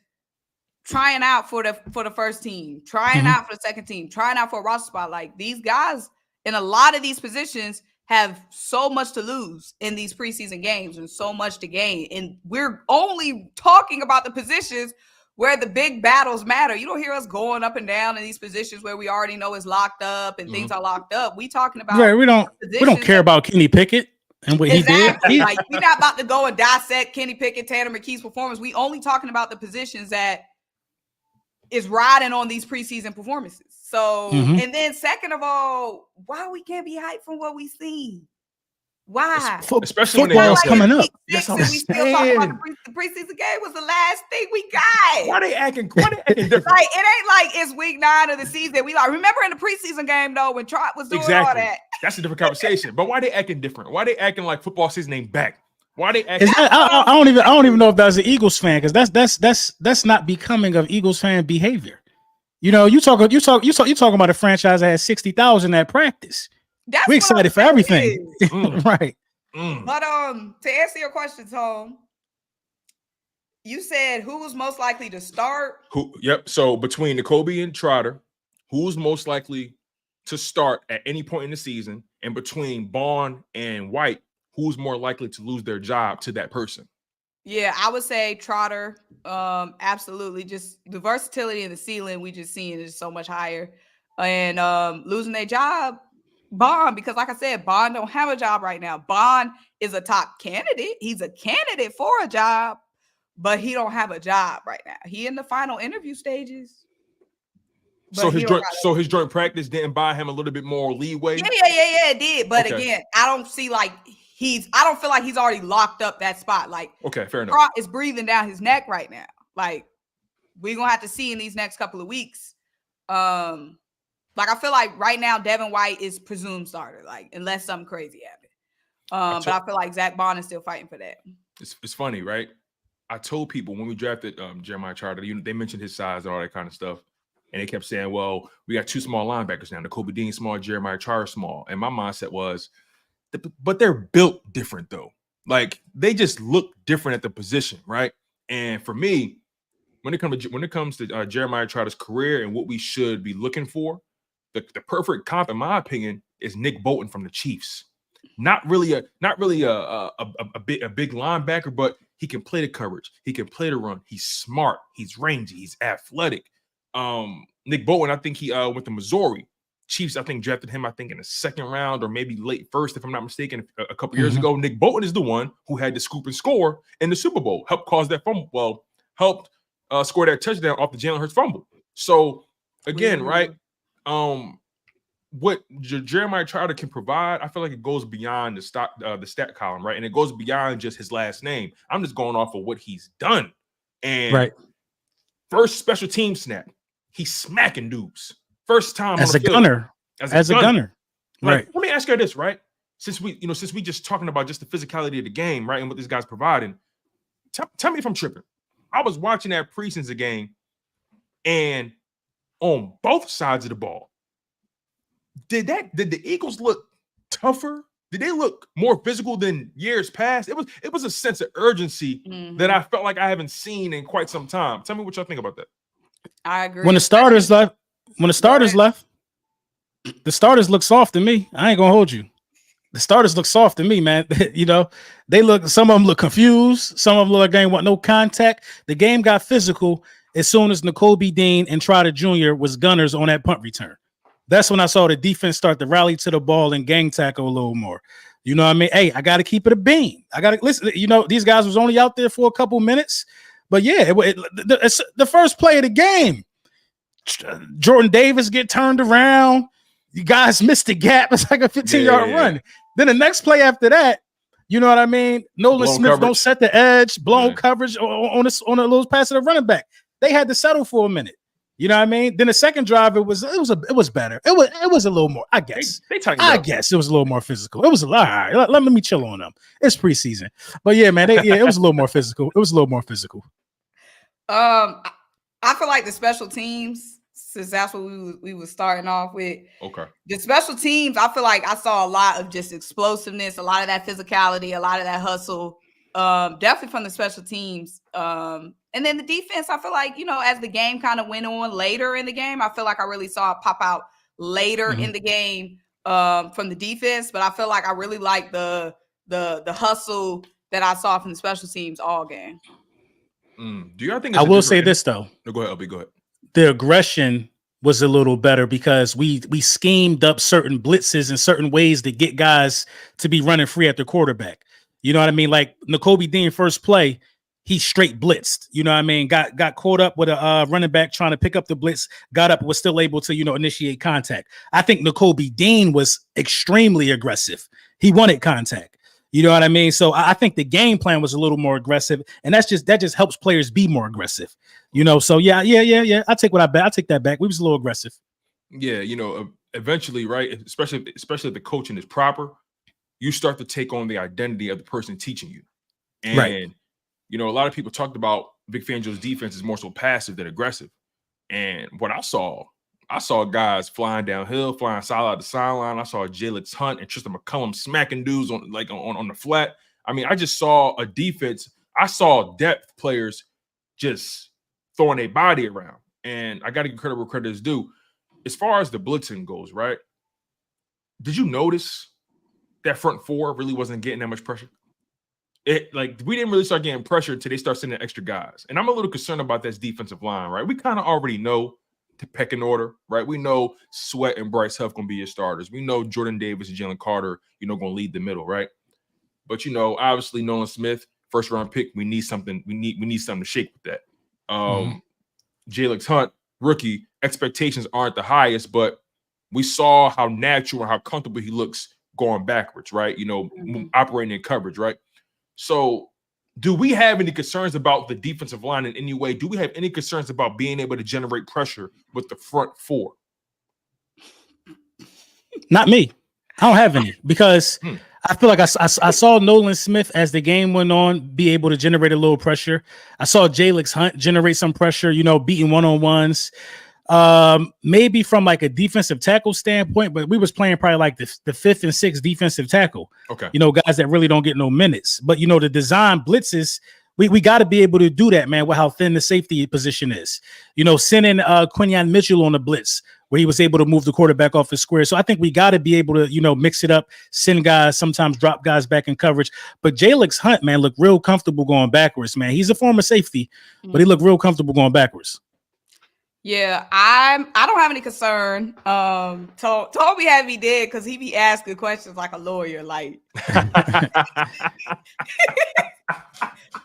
trying out for the first team, trying out for the second team, trying out for a roster spot. Like these guys in a lot of these positions have so much to lose in these preseason games and so much to gain. And we're only talking about the positions where the big battles matter. You don't hear us going up and down in these positions where we already know is locked up and things are locked up. We talking about we don't care about Kenny Pickett. And what he did. Like, we're not about to go and dissect Kenny Pickett, Tanner McKee's performance. We only talking about the positions that is riding on these preseason performances. So, and then second of all, why we can't be hyped from what we seen? Why? Especially when football's coming up. Yes, we still talking about the preseason game was the last thing we got. Why they acting different? Like, it ain't like it's week 9 of the season. We like remember in the preseason game though when Trotter was doing all that. That's a different conversation. But why they acting different? Why they acting like football season ain't back? Why they acting? I don't even know if that's an Eagles fan, because that's not becoming of Eagles fan behavior. You know, you talking about a franchise that has 60,000 at practice. We're excited for everything. Right. But to answer your question, Tom, you said who was most likely to start? Yep. So between Nakobe and Trotter, who's most likely to start at any point in the season? And between Bond and White, who's more likely to lose their job to that person? Yeah, I would say Trotter. Absolutely. Just the versatility and the ceiling we just seen is so much higher. And losing their job, Bond, because like I said, Bond don't have a job right now. Bond is a top candidate. He's a candidate for a job, but he don't have a job right now. He in the final interview stages. So his joint practice didn't buy him a little bit more leeway. Yeah, it did. But again, I don't feel like he's already locked up that spot. Like, okay, fair enough. Trot is breathing down his neck right now. Like, we're gonna have to see in these next couple of weeks. Like, I feel like right now, Devin White is presumed starter, like, unless something crazy happens. But I feel like Zach Bond is still fighting for that. It's funny, right? I told people when we drafted Jeremiah Trotter, they mentioned his size and all that kind of stuff. And they kept saying, well, we got 2 small linebackers now. Nakobe Dean small, Jeremiah Trotter small. And my mindset was, but they're built different, though. Like, they just look different at the position, right? And for me, when it comes to Jeremiah Trotter's career and what we should be looking for, the perfect comp, in my opinion, is Nick Bolton from the Chiefs. Not really a big linebacker, but he can play the coverage. He can play the run. He's smart. He's rangy. He's athletic. Nick Bolton, I think he went to Missouri. Chiefs, I think, drafted him, I think, in the 2nd round or maybe late first, if I'm not mistaken, a couple years ago. Nick Bolton is the one who had the scoop and score in the Super Bowl, helped cause that fumble. Well, helped score that touchdown off the Jalen Hurts fumble. So, again, right, what Jeremiah Trotter can provide, I feel like it goes beyond the stat column, right? And it goes beyond just his last name. I'm just going off of what he's done. And first special team snap, he's smacking dudes. First time as on the a field, gunner. As a gunner. Like, let me ask you this, right? Since we just talking about just the physicality of the game, right, and what this guy's providing, tell me if I'm tripping. I was watching that preseason game, and on both sides of the ball, did the Eagles look tougher? Did they look more physical than years past? It was a sense of urgency that I felt like I haven't seen in quite some time. Tell me what y'all think about that. I agree. When the starters left, the starters look soft to me. I ain't gonna hold you. The starters look soft to me, man. You know, some of them look confused. Some of them look like they ain't want no contact. The game got physical as soon as Nakobe Dean and Trotter Jr. was gunners on that punt return. That's when I saw the defense start to rally to the ball and gang tackle a little more. You know what I mean? Hey, I got to keep it a beam. I got to listen. You know, these guys was only out there for a couple minutes, but yeah, it's the first play of the game. Jordan Davis get turned around. You guys missed the gap. It's like a 15-yard run. Then the next play after that, you know what I mean? Nolan blown Smith coverage. don't set the edge, blown coverage on a little pass to the running back. They had to settle for a minute. You know what I mean? Then the second drive, it was better. It was a little more, I guess. They tightened I up. guess it was a little more physical. It was a lot. All right, let me chill on them. It's preseason. But yeah, man, it was a little more physical. It was a little more physical. I feel like the special teams, since that's what we were starting off with. Okay. The special teams, I feel like I saw a lot of just explosiveness, a lot of that physicality, a lot of that hustle. Definitely from the special teams. And then the defense, I feel like, you know, as the game kind of went on later in the game, I feel like I really saw it pop out later in the game from the defense. But I feel like I really like the hustle that I saw from the special teams all game. Do you think? I will say this though. No, go ahead, LB. Go ahead. The aggression was a little better because we schemed up certain blitzes and certain ways to get guys to be running free at the quarterback. You know what I mean? Like Nakobe Dean first play, he straight blitzed. You know what I mean? Got caught up with a running back trying to pick up the blitz, got up, was still able to, initiate contact. I think Nakobe Dean was extremely aggressive. He wanted contact. You know what I mean? So I think the game plan was a little more aggressive, and that just helps players be more aggressive. So yeah. I take that back. We was a little aggressive. Yeah, eventually, right? Especially if the coaching is proper, you start to take on the identity of the person teaching you. And right. A lot of people talked about Vic Fangio's defense is more so passive than aggressive. And what I saw guys flying downhill, flying sideline to sideline. I saw Jalen Hurts and Tristan McCullum smacking dudes on the flat. I mean, I just saw a defense. I saw depth players just throwing their body around. And I got to give credit where credit is due. As far as the blitzing goes, right? Did you notice that front four really wasn't getting that much pressure? We didn't really start getting pressure until they start sending extra guys. And I'm a little concerned about this defensive line, right? We kind of already know the pecking order, right? We know Sweat and Bryce Huff going to be your starters. We know Jordan Davis and Jalen Carter, going to lead the middle, right? But, obviously Nolan Smith, first round pick, we need something. We need something to shake with that. Jalen Hurts, rookie, expectations aren't the highest, but we saw how natural and how comfortable he looks going backwards, right? Operating in coverage, right? So do we have any concerns about the defensive line in any way? Do we have any concerns about being able to generate pressure with the front four? Not me. I don't have any because I feel like I saw Nolan Smith as the game went on be able to generate a little pressure. I saw Jalen Hurts generate some pressure, beating one-on-ones. Maybe from like a defensive tackle standpoint, but we was playing probably like the fifth and sixth defensive tackle. Okay. Guys that really don't get no minutes. But the design blitzes, we got to be able to do that, man, with how thin the safety position is. Sending Quinyon Mitchell on the blitz where he was able to move the quarterback off his square. So I think we got to be able to, mix it up, send guys, sometimes drop guys back in coverage. But Jalen Hurts, man, looked real comfortable going backwards, man. He's a former safety, but he looked real comfortable going backwards. Yeah, I don't have any concern. Toby had me dead because he be asking questions like a lawyer. Like,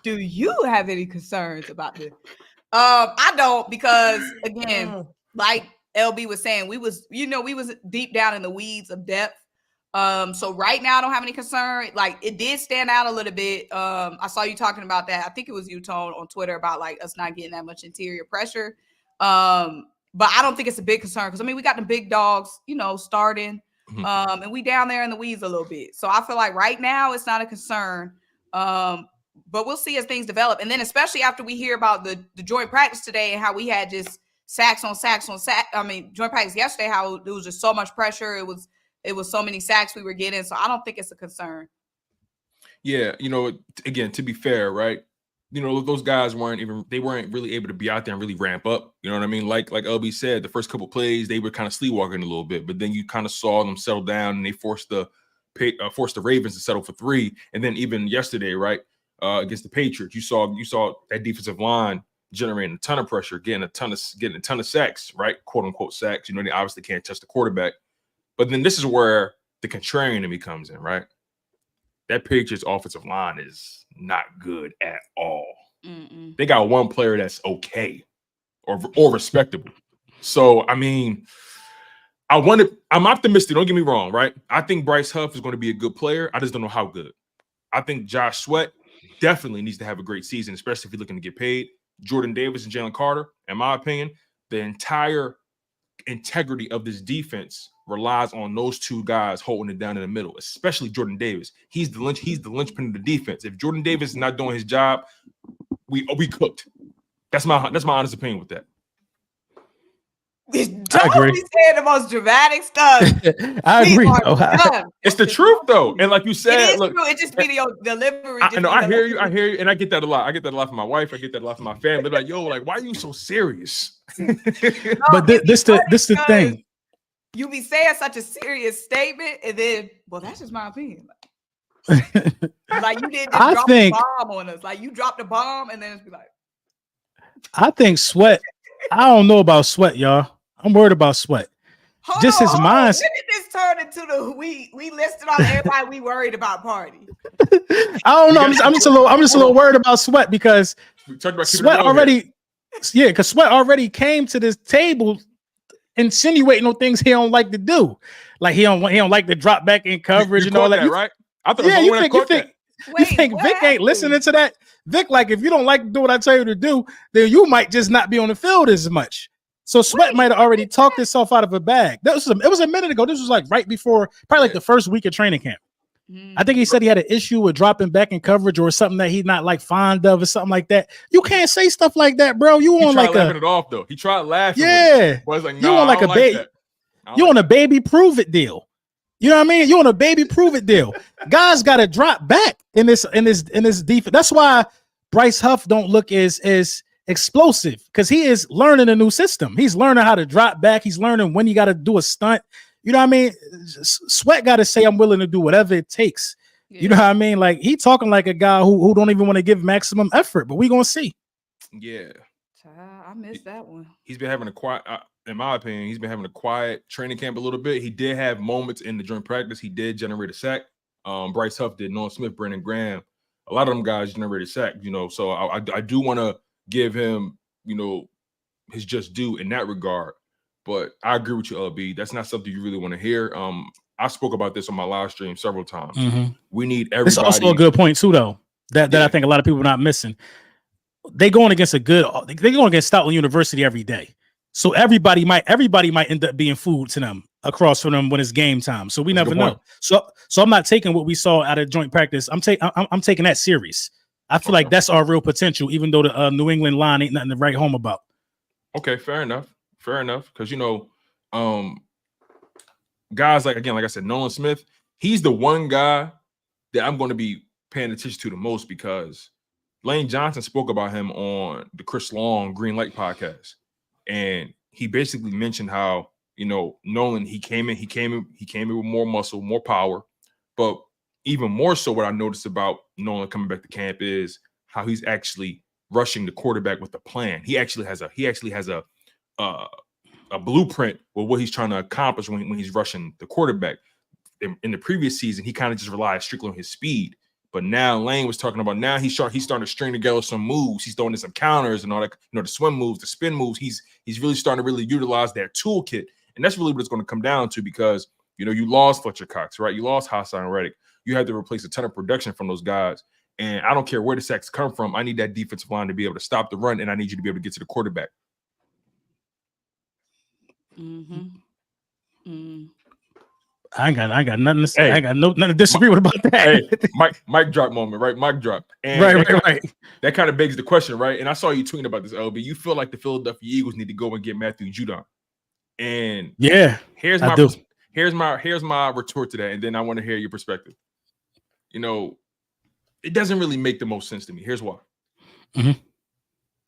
do you have any concerns about this? I don't, because again, like LB was saying, we was deep down in the weeds of depth. So right now I don't have any concern. Like, it did stand out a little bit. I saw you talking about that. I think it was you, Tone, on Twitter about like us not getting that much interior pressure. But I don't think it's a big concern because we got the big dogs, starting, and we down there in the weeds a little bit. So I feel like right now it's not a concern. But we'll see as things develop. And then especially after we hear about the joint practice today and how we had just sacks on sacks on sack. Joint practice yesterday, how it was just so much pressure. It was so many sacks we were getting. So I don't think it's a concern. Yeah. Again, to be fair, right? Those guys weren't really able to be out there and really ramp up. You know what I mean? Like LB said, the first couple plays, they were kind of sleepwalking a little bit, but then you kind of saw them settle down and they forced the Ravens to settle for 3. And then even yesterday, right, against the Patriots, you saw that defensive line generating a ton of pressure, getting a ton of sacks, right? Quote unquote sacks. They obviously can't touch the quarterback. But then this is where the contrarian in me comes in, right? That Patriots offensive line is not good at all. They got one player that's okay or respectable. So, I'm optimistic. Don't get me wrong, right? I think Bryce Huff is going to be a good player. I just don't know how good. I think Josh Sweat definitely needs to have a great season, especially if he's looking to get paid. Jordan Davis and Jalen Carter, in my opinion, the entire integrity of this defense relies on those two guys holding it down in the middle, especially Jordan Davis. He's the linchpin of the defense. If Jordan Davis is not doing his job, we cooked. That's my honest opinion with that. Don't be saying the most dramatic stuff. I agree. It's the truth, though, and like you said, look, true. It just be your delivery. I hear you, and I get that a lot. I get that a lot from my wife. I get that a lot from my family. They're like, yo, like, why are you so serious? But this the thing. You be saying such a serious statement, and then, well, that's just my opinion. Like you didn't just drop a bomb on us. Like you dropped a bomb, and then it's be like, I think Sweat. I don't know about Sweat, y'all. I'm worried about Sweat. Just his mind. When did this turn into the we listed off everybody we worried about party? I don't know. I'm just a little worried about Sweat because Sweat already, because Sweat already came to this table insinuating on things he don't like to do. Like he don't like to drop back in coverage and all that. Right? I thought you think Vic ain't listening to that? Vic, like, if you don't like to do what I tell you to do, then you might just not be on the field as much. So Sweat might have already talked himself out of a bag. It was a minute ago. This was like right before, probably like the first week of training camp. I think he said he had an issue with dropping back in coverage or something that he's not like fond of or something like that. You can't say stuff like that, bro. You want like laughing it off though. He tried laughing. Yeah, was like, you want like a baby. You want a baby prove it deal. You know what I mean? You want a baby prove it deal. Guys got to drop back in this defense. That's why Bryce Huff don't look as explosive, because he is learning a new system. He's learning how to drop back. He's learning when you got to do a stunt. You know what I mean? Sweat got to say, I'm willing to do whatever it takes. Yeah. You know what I mean? Like, he talking like a guy who don't even want to give maximum effort, but we going to see. Yeah. I missed that one. He's been having a quiet, in my opinion, he's been having a quiet training camp a little bit. He did have moments in the joint practice. He did generate a sack. Bryce Huff did. Nolan Smith, Brandon Graham. A lot of them guys generated sack, you know. So I do want to give him, you know, his just due in that regard. But I agree with you, LB. That's not something you really want to hear. I spoke about this on my live stream several times. We need everybody. It's also a good point too, though. That I think a lot of people are not missing. They're going against Stoutland University every day. So everybody might end up being food to them across from them when it's game time. So we never know. So I'm not taking what we saw out of joint practice. I'm taking that serious. I feel like that's our real potential, even though the New England line ain't nothing to write home about. Okay, fair enough. Because, you know, guys like I said, Nolan Smith, he's the one guy that I'm going to be paying attention to the most, because Lane Johnson spoke about him on the Chris Long Green Light podcast. And he basically mentioned how, you know, Nolan, he came in with more muscle, more power. But even more so, what I noticed about Nolan coming back to camp is how he's actually rushing the quarterback with a plan. He actually has a blueprint with what he's trying to accomplish when he's rushing the quarterback. In the previous season, he kind of just relied strictly on his speed. But now Lane was talking about, now he's starting to string together some moves. He's throwing in some counters and all that, you know, the swim moves, the spin moves. He's really starting to really utilize that toolkit. And that's really what it's going to come down to, because, you know, you lost Fletcher Cox, right? You lost Hassan Reddick. You had to replace a ton of production from those guys. And I don't care where the sacks come from. I need that defensive line to be able to stop the run, and I need you to be able to get to the quarterback. I ain't got nothing to say. I got nothing to disagree with about that. Hey, mic drop moment, right? Mic drop. And right. That kind of begs the question, right? And I saw you tweeting about this, LB. You feel like the Philadelphia Eagles need to go and get Matthew Judon. And yeah, here's my retort to that, and then I want to hear your perspective. You know, it doesn't really make the most sense to me. Here's why.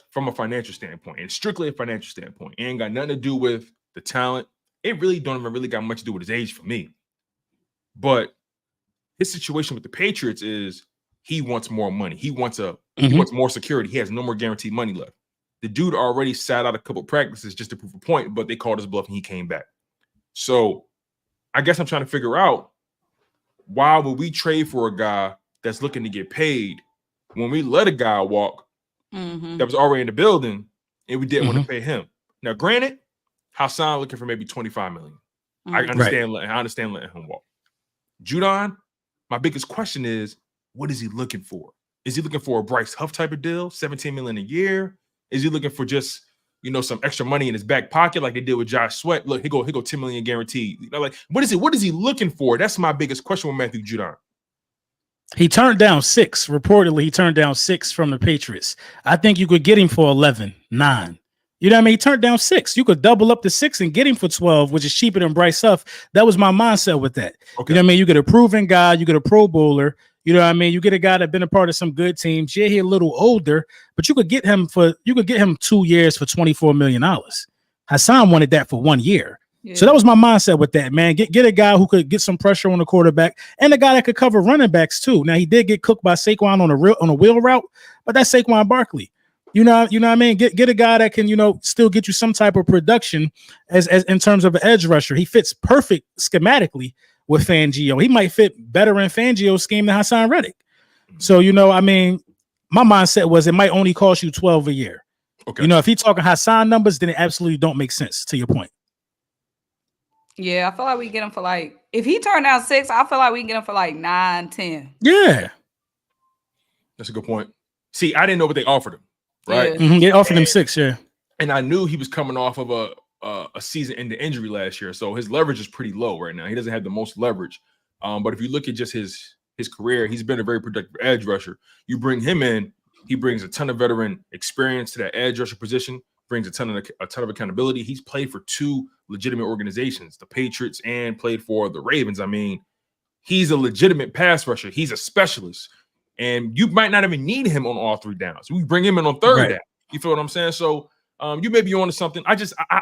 From a financial standpoint, and strictly a financial standpoint, it ain't got nothing to do with the talent. It really don't even really got much to do with his age for me. But his situation with the Patriots is he wants more money. He wants more security. He has no more guaranteed money left. The dude already sat out a couple practices just to prove a point, but they called his bluff and he came back. So I guess I'm trying to figure out, why would we trade for a guy that's looking to get paid when we let a guy walk that was already in the building and we didn't want to pay him? Now, granted, Hassan looking for maybe $25 million. I understand letting him walk. Judon, my biggest question is, what is he looking for? Is he looking for a Bryce Huff type of deal, $17 million a year? Is he looking for just, you know, some extra money in his back pocket like they did with Josh Sweat? Look, he go $10 million guaranteed. You know, like, what is he looking for? That's my biggest question with Matthew Judon. He turned down 6. Reportedly, he turned down 6 from the Patriots. I think you could get him for 11, 9. You know what I mean? He turned down 6. You could double up to 6 and get him for 12, which is cheaper than Bryce Huff. That was my mindset with that. Okay. You know what I mean? You get a proven guy, you get a Pro Bowler. You know what I mean? You get a guy that's been a part of some good teams. Yeah, he's a little older, but you could get him 2 years for $24 million. Hassan wanted that for 1 year. Yeah. So that was my mindset with that, man. Get a guy who could get some pressure on the quarterback and a guy that could cover running backs too. Now, he did get cooked by Saquon on a wheel route, but that's Saquon Barkley. You know what I mean? Get a guy that can, still get you some type of production as in terms of an edge rusher. He fits perfect schematically with Fangio. He might fit better in Fangio's scheme than Hassan Reddick. So, I mean, my mindset was it might only cost you 12 a year. Okay. If he's talking Hassan numbers, then it absolutely don't make sense, to your point. Yeah, I feel like we get him for if he turned down 6, I feel like we can get him for 9, 10. Yeah. That's a good point. See, I didn't know what they offered him. Right, yeah. Mm-hmm. They offered him 6, yeah, and I knew he was coming off of a season-ending injury last year, so his leverage is pretty low right now. He doesn't have the most leverage, but if you look at just his career, he's been a very productive edge rusher. You bring him in, he brings a ton of veteran experience to that edge rusher position, brings a ton of accountability. He's played for 2 legitimate organizations, the Patriots, and played for the Ravens. I mean, he's a legitimate pass rusher. He's a specialist. And you might not even need him on all 3 downs. We bring him in on 3rd down. You feel what I'm saying? So you may be on to something. I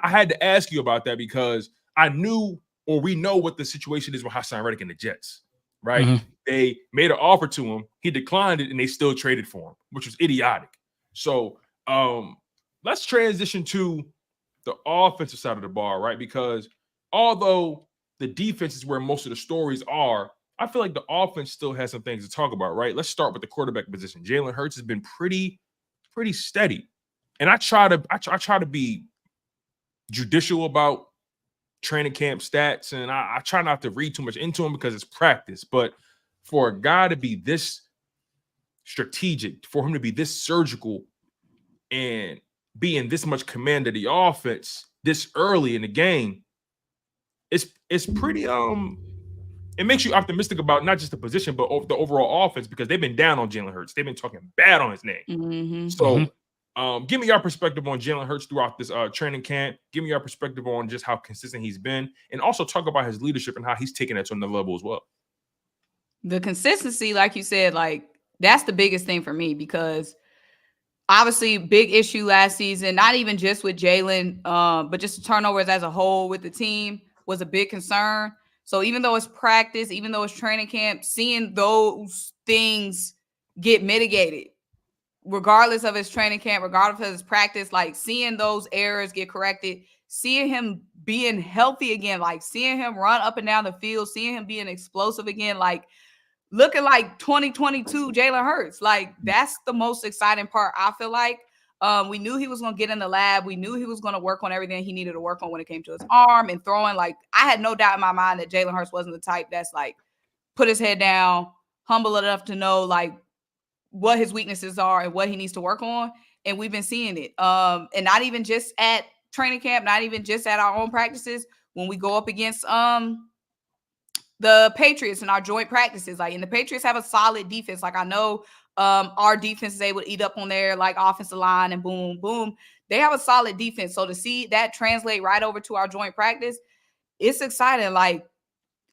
had to ask you about that because I knew, or we know what the situation is with Hassan Reddick and the Jets, right? Mm-hmm. They made an offer to him. He declined it, and they still traded for him, which was idiotic. So let's transition to the offensive side of the ball, right? Because although the defense is where most of the stories are, I feel like the offense still has some things to talk about, right? Let's start with the quarterback position. Jalen Hurts has been pretty steady, and I try to be judicial about training camp stats, and I try not to read too much into him because it's practice. But for a guy to be this strategic, for him to be this surgical, and be in this much command of the offense this early in the game, it's pretty it makes you optimistic about not just the position, but the overall offense, because they've been down on Jalen Hurts. They've been talking bad on his name. Mm-hmm. So give me your perspective on Jalen Hurts throughout this training camp. Give me your perspective on just how consistent he's been, and also talk about his leadership and how he's taken that to another level as well. The consistency, like you said, that's the biggest thing for me, because obviously big issue last season, not even just with Jalen, but just the turnovers as a whole with the team was a big concern. So even though it's practice, even though it's training camp, seeing those things get mitigated, regardless of his training camp, regardless of his practice, seeing those errors get corrected, seeing him being healthy again, seeing him run up and down the field, seeing him being explosive again, looking like 2022 Jalen Hurts. That's the most exciting part, I feel like. We knew he was going to get in the lab. We knew he was going to work on everything he needed to work on when it came to his arm and throwing. I had no doubt in my mind that Jalen Hurts wasn't the type that's put his head down, humble enough to know what his weaknesses are and what he needs to work on. And we've been seeing it. And not even just at training camp, not even just at our own practices. When we go up against the Patriots in our joint practices, and the Patriots have a solid defense. I know our defense is able to eat up on their offensive line and boom, boom. They have a solid defense. So to see that translate right over to our joint practice, it's exciting.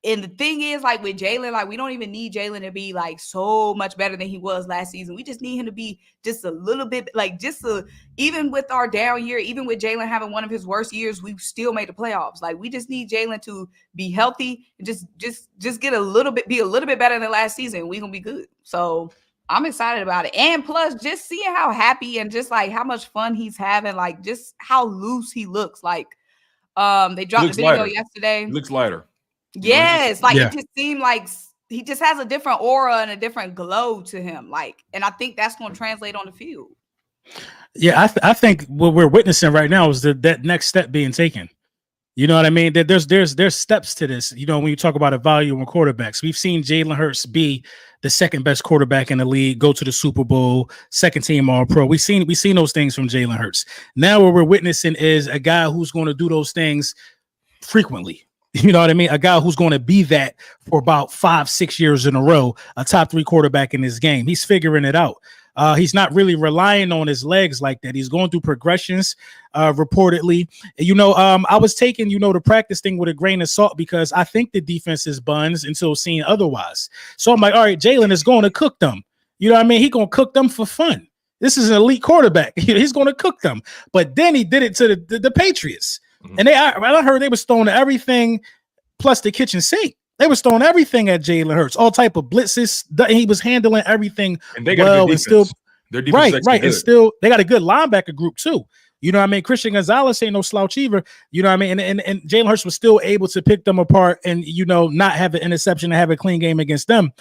And the thing is, with Jalen, we don't even need Jalen to be so much better than he was last season. We just need him to be just a little bit even with our down year, even with Jalen having one of his worst years, we still made the playoffs. We just need Jalen to be healthy and just get be a little bit better than last season. We're gonna be good. So I'm excited about it. And plus, just seeing how happy and just how much fun he's having, just how loose he looks. They dropped the video yesterday. He looks lighter. Yes, it just seemed like he just has a different aura and a different glow to him. And I think that's going to translate on the field. Yeah, I think what we're witnessing right now is that next step being taken. You know what I mean? That there's steps to this. When you talk about evaluating quarterbacks, we've seen Jalen Hurts be the second best quarterback in the league, go to the Super Bowl, second team All-Pro. We've seen those things from Jalen Hurts. Now what we're witnessing is a guy who's going to do those things frequently. You know what I mean? A guy who's going to be that for about 5-6 years in a row, a top 3 quarterback in this game. He's figuring it out. He's not really relying on his legs like that. He's going through progressions, reportedly. I was taking, the practice thing with a grain of salt because I think the defense is buns until seen otherwise. So I'm like, all right, Jalen is going to cook them. You know what I mean? He's going to cook them for fun. This is an elite quarterback. He's going to cook them. But then he did it to the Patriots. Mm-hmm. And I heard they was throwing everything plus the kitchen sink. They was throwing everything at Jalen Hurts, all type of blitzes. He was handling everything and they got well, and still Their defense is right. good. And still, they got a good linebacker group too. You know what I mean? Christian Gonzalez ain't no slouch either. You know what I mean? And Jalen Hurts was still able to pick them apart and, not have an interception and have a clean game against them.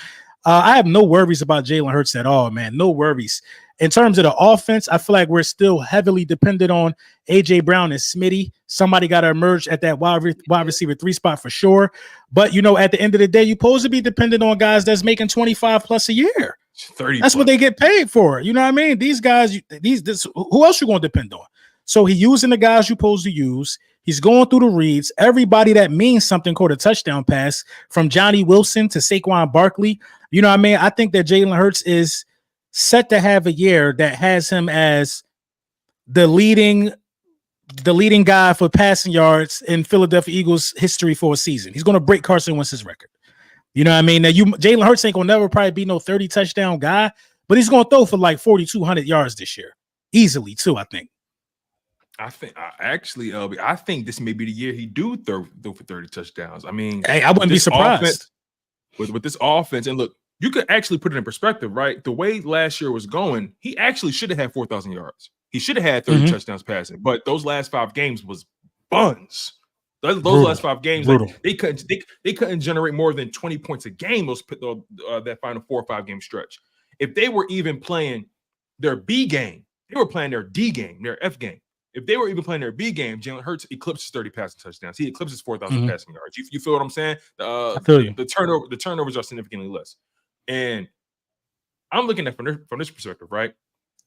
I have no worries about Jalen Hurts at all, man. No worries. In terms of the offense, I feel like we're still heavily dependent on A.J. Brown and Smitty. Somebody got to emerge at that wide receiver 3 spot for sure. But, at the end of the day, you're supposed to be dependent on guys that's making 25 plus a year. 30 That's plus. what they get paid for. You know what I mean? These guys, who else you going to depend on? So he's using the guys you're supposed to use. He's going through the reads. Everybody that means something called a touchdown pass, from Johnny Wilson to Saquon Barkley. You know what I mean? I think that Jalen Hurts is set to have a year that has him as the leading guy for passing yards in Philadelphia Eagles history for a season. He's going to break Carson Wentz's record. You know what I mean? Now, Jalen Hurts ain't going to never probably be no 30 touchdown guy, but he's going to throw for like 4,200 yards this year. Easily, too, I think. I think this may be the year he do throw for 30 touchdowns. I mean, hey, I wouldn't be surprised. With this offense, and look, you could actually put it in perspective, right? The way last year was going, he actually should have had 4,000 yards. He should have had 30 touchdowns passing, but those last 5 games was buns. Those last 5 games, like, they couldn't generate more than 20 points a game. That final 4 or 5 game stretch. If they were even playing their B game, they were playing their D game, their F game. If they were even playing their B game, Jalen Hurts eclipses 30 passing touchdowns. He eclipses 4,000 passing yards. You feel what I'm saying? I feel you. The turnovers are significantly less. And I'm looking at from this perspective, right?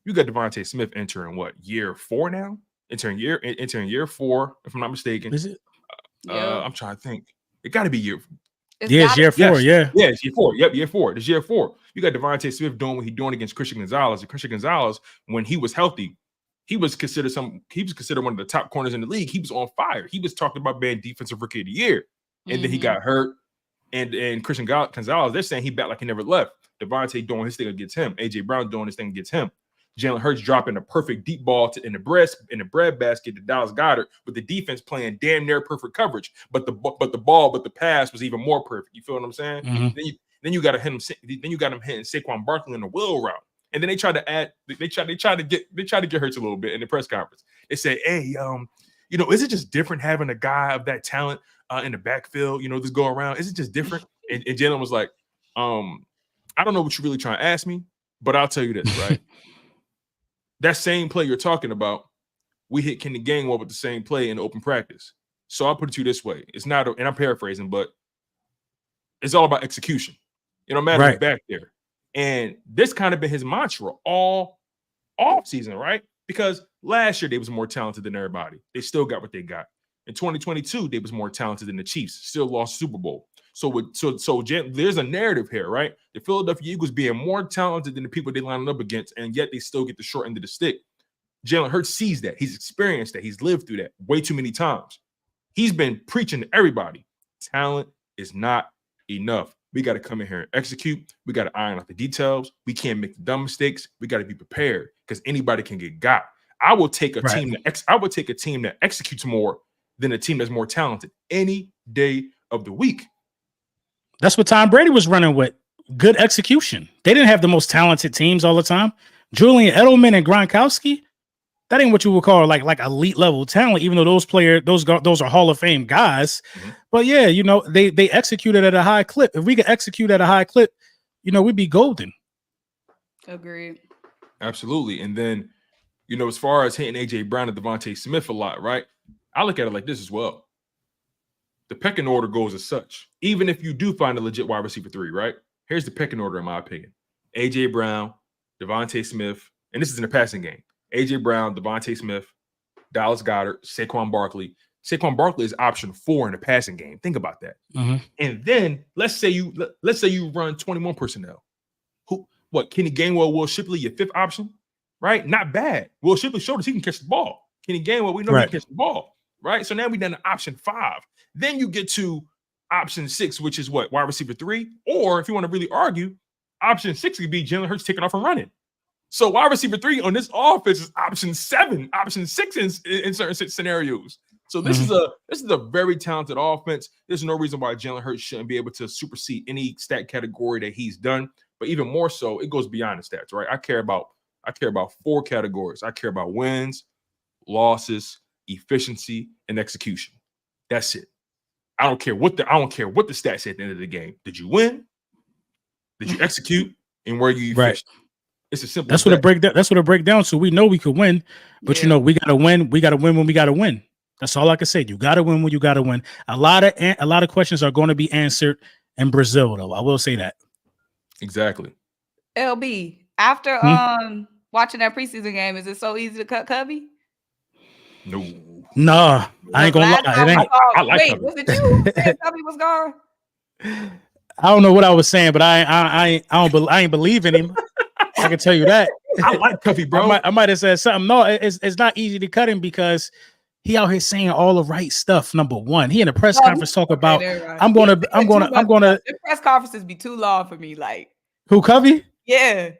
You got Devontae Smith entering year 4 now? Entering year 4, if I'm not mistaken. Is it? I'm trying to think. It got to be year. It's year 4. Yes. Yeah, it's year 4. Yep, year 4. It's year 4. You got Devontae Smith doing what he's doing against Christian Gonzalez. And Christian Gonzalez, when he was healthy, he was considered one of the top corners in the league. He was on fire. He was talking about being defensive rookie of the year. And then he got hurt. And Christian Gonzalez, they're saying he back like he never left. Devontae doing his thing against him. A.J. Brown doing his thing against him. Jalen Hurts dropping a perfect deep ball in the bread basket to Dallas Goedert, with the defense playing damn near perfect coverage. But the pass was even more perfect. You feel what I'm saying? Then you got him hitting Saquon Barkley in the wheel route. And then they tried to add, they tried to get Hurts a little bit in the press conference. They said, hey, is it just different having a guy of that talent in the backfield, just go around? Is it just different? And Jalen was like, I don't know what you're really trying to ask me, but I'll tell you this, right? That same play you're talking about, we hit Kenny Gainwell with the same play in open practice. So I'll put it to you this way. It's not, and I'm paraphrasing, but it's all about execution. It don't matter who's back there. And this kind of been his mantra all season, right? Because last year they was more talented than everybody. They still got what they got. In 2022, they was more talented than the Chiefs. Still lost Super Bowl. So there's a narrative here, right? The Philadelphia Eagles being more talented than the people they lining up against, and yet they still get the short end of the stick. Jalen Hurts sees that. He's experienced that. He's lived through that way too many times. He's been preaching to everybody. Talent is not enough. We got to come in here and execute. We got to iron out the details. We can't make the dumb mistakes. We got to be prepared because anybody can get got. I will take a team that executes more than a team that's more talented any day of the week. That's what Tom Brady was running with. Good execution. They didn't have the most talented teams all the time. Julian Edelman and Gronkowski, that ain't what you would call like elite level talent, even though those are Hall of Fame guys. But yeah, they executed at a high clip. If we could execute at a high clip, we'd be golden. Agreed. Absolutely. And then, as far as hitting A.J. Brown and Devontae Smith a lot, right? I look at it like this as well. The pecking order goes as such. Even if you do find a legit wide receiver 3, right? Here's the pecking order, in my opinion. A.J. Brown, Devontae Smith, and this is in the passing game. A.J. Brown, Devontae Smith, Dallas Goedert, Saquon Barkley. Saquon Barkley is option 4 in the passing game. Think about that. And then let's say you run 21 personnel. Kenny Gainwell, Will Shipley, your 5th option, right? Not bad. Will Shipley showed us he can catch the ball. Kenny Gainwell, we know he can catch the ball, right? So now we done option 5. Then you get to option 6, which is wide receiver 3, or if you want to really argue, option 6 could be Jalen Hurts taking off and running. So wide receiver 3 on this offense is option 7, option 6 in certain scenarios. So this is a very talented offense. There's no reason why Jalen Hurts shouldn't be able to supersede any stat category that he's done. But even more so, it goes beyond the stats, right? I care about I care about 4 categories. I care about wins, losses, efficiency, and execution. That's it. I don't care what the stats say at the end of the game. Did you win? Did you execute? And were you efficient? Right. It's a simple. That's what it break down. So we know we could win, but we gotta win. We gotta win when we gotta win. That's all I can say. You gotta win when you gotta win. A lot of questions are going to be answered in Brazil, though. I will say that. Exactly. LB, after watching that preseason game, is it so easy to cut Cubby? No. Nah, I ain't gonna lie. I like wait, Cubby. Was it you who said Cubby was gone? I don't know what I was saying, but I ain't believe in him. I can tell you that. I like Cubby, bro. I might have said something. No, it's not easy to cut him because he out here saying all the right stuff. Number one, he in a press conference talk about I'm gonna. The press conferences be too long for me. Like who, Cubby? Yeah,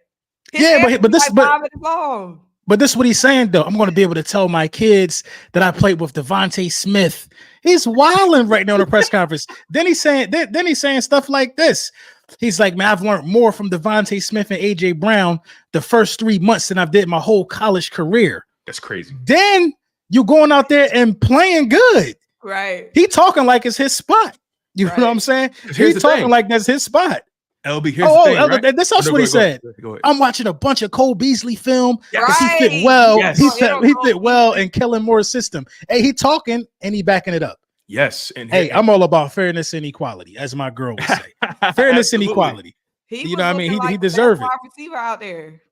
but this like 5 minutes long. But this is what he's saying, though. I'm going to be able to tell my kids that I played with Devontae Smith. He's wilding right now in the press conference. Then he's saying stuff like this. He's like, man, I've learned more from Devontae Smith and AJ Brown the first 3 months than I've did my whole college career. That's crazy. Then you going out there and playing good. Right. He talking like it's his spot. You know what I'm saying? He's talking like that's his spot. LB, here's the thing, right? That's also what he said. Go ahead. I'm watching a bunch of Cole Beasley film because he fit well. Yes. He fit well in Kellen Moore's system. Hey, he talking and he backing it up. Yes. And hey, I'm all about fairness and equality, as my girl would say. Fairness and equality. You know what I mean? He deserves it. Receiver out there.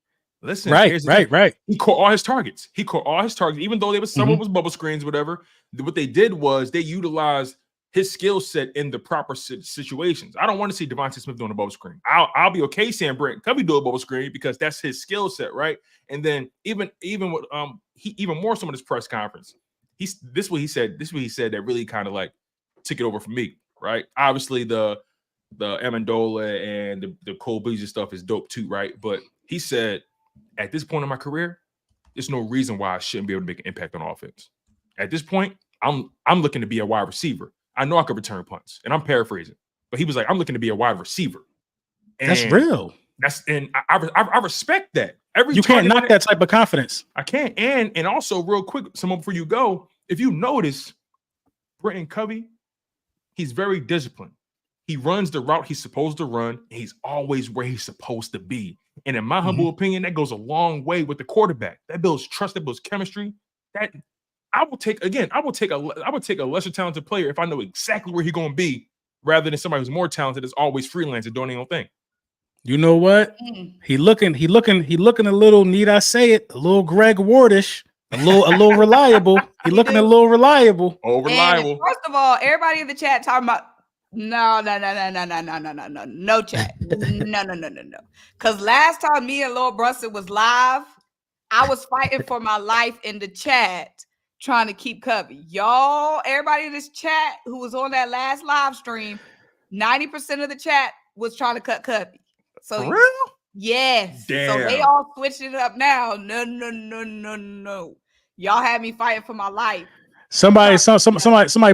Listen, right. He caught all his targets. Even though they was some of was bubble screens, whatever. What they did was they utilized his skill set in the proper situations. I don't want to see Devontae Smith doing a bubble screen. I'll be okay saying Brent Covey do a bubble screen because that's his skill set, right? And then even with even more so in his press conference, this is what he said that really kind of like took it over for me, right? Obviously the Amendola and the Cole Beasley stuff is dope too, right? But he said, at this point in my career, there's no reason why I shouldn't be able to make an impact on offense. At this point, I'm looking to be a wide receiver. I know I could return punts, and I'm paraphrasing, but he was like, I'm looking to be a wide receiver. And that's real. I respect that. You can't knock that type of confidence. I can't. And also real quick, before you go, if you notice, Brenton Covey, he's very disciplined. He runs the route he's supposed to run, and he's always where he's supposed to be. And in my humble opinion, that goes a long way with the quarterback. That builds trust, that builds chemistry. That I will take a lesser talented player if I know exactly where he's going to be, rather than somebody who's more talented is always freelancing doing their own thing. You know what? He looking a little, need I say it, a little Greg Wardish, a little reliable. He looking a little reliable. Oh, reliable. And first of all, everybody in the chat talking about no chat. No. Because last time me and Lord Brunson was live, I was fighting for my life in the chat, trying to keep Cubby. Y'all, everybody in this chat who was on that last live stream, 90% of the chat was trying to cut Cubby. So for real? Yes. Damn. So they all switched it up now. No. Y'all had me fighting for my life. Somebody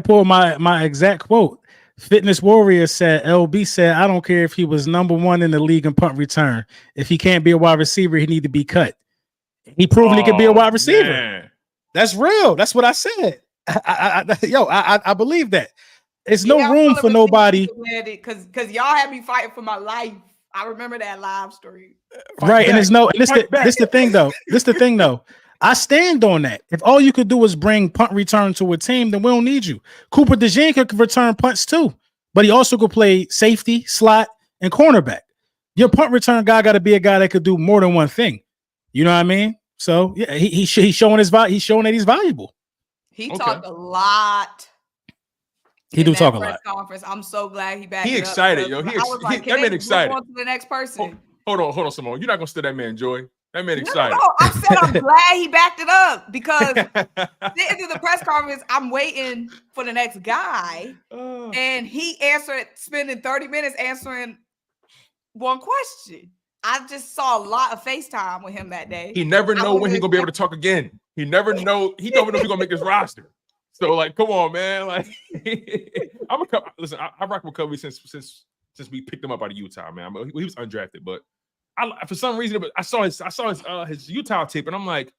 pulled my exact quote. Fitness Warrior said, LB said, I don't care if he was number 1 in the league in punt return. If he can't be a wide receiver, he need to be cut. He proven he can be a wide receiver. Man. That's real. That's what I said. I believe that. It's no room for nobody. Because y'all had me fighting for my life. I remember that live stream. Right. And this the thing though. I stand on that. If all you could do is bring punt return to a team, then we don't need you. Cooper DeJean could return punts too, but he also could play safety, slot, and cornerback. Your punt return guy got to be a guy that could do more than one thing. You know what I mean? So yeah, he's showing he's showing that he's valuable. He talked a lot. He do talk a lot. Conference. I'm so glad he back. He excited, yo. That man excited. On to the next person. Hold on, Symone. You're not gonna steal that man joy. That man excited. No. I said I'm glad he backed it up because sitting through the press conference, I'm waiting for the next guy, and he spending 30 minutes answering one question. I just saw a lot of FaceTime with him that day. He never know when he's gonna be able to talk again. He never know. He don't know if he's gonna make his roster. So like, come on, man. Like, listen. I rock with Covey since we picked him up out of Utah, man. He was undrafted, but for some reason, but I saw his Utah tape, and I'm like,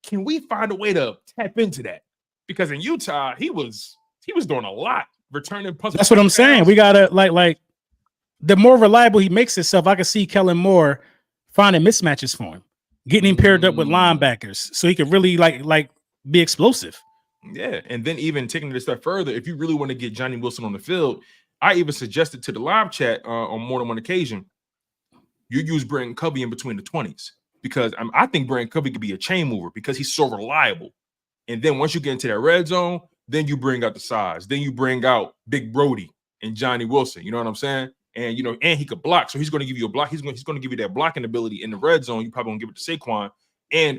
can we find a way to tap into that? Because in Utah, he was doing a lot, returning punts. That's what I'm saying. We gotta like the more reliable he makes himself, I can see Kellen Moore finding mismatches for him, getting him paired up with linebackers, so he could really like be explosive. Yeah, and then even taking it a step further, if you really want to get Johnny Wilson on the field, I even suggested to the live chat on more than one occasion, you use Brandon Covey in between the 20s, because I think Brandon Covey could be a chain mover because he's so reliable. And then once you get into that red zone, then you bring out the size. Then you bring out Big Brody and Johnny Wilson. You know what I'm saying? And and he could block, so he's going to give you a block. He's going to give you that blocking ability in the red zone. You probably won't give it to Saquon,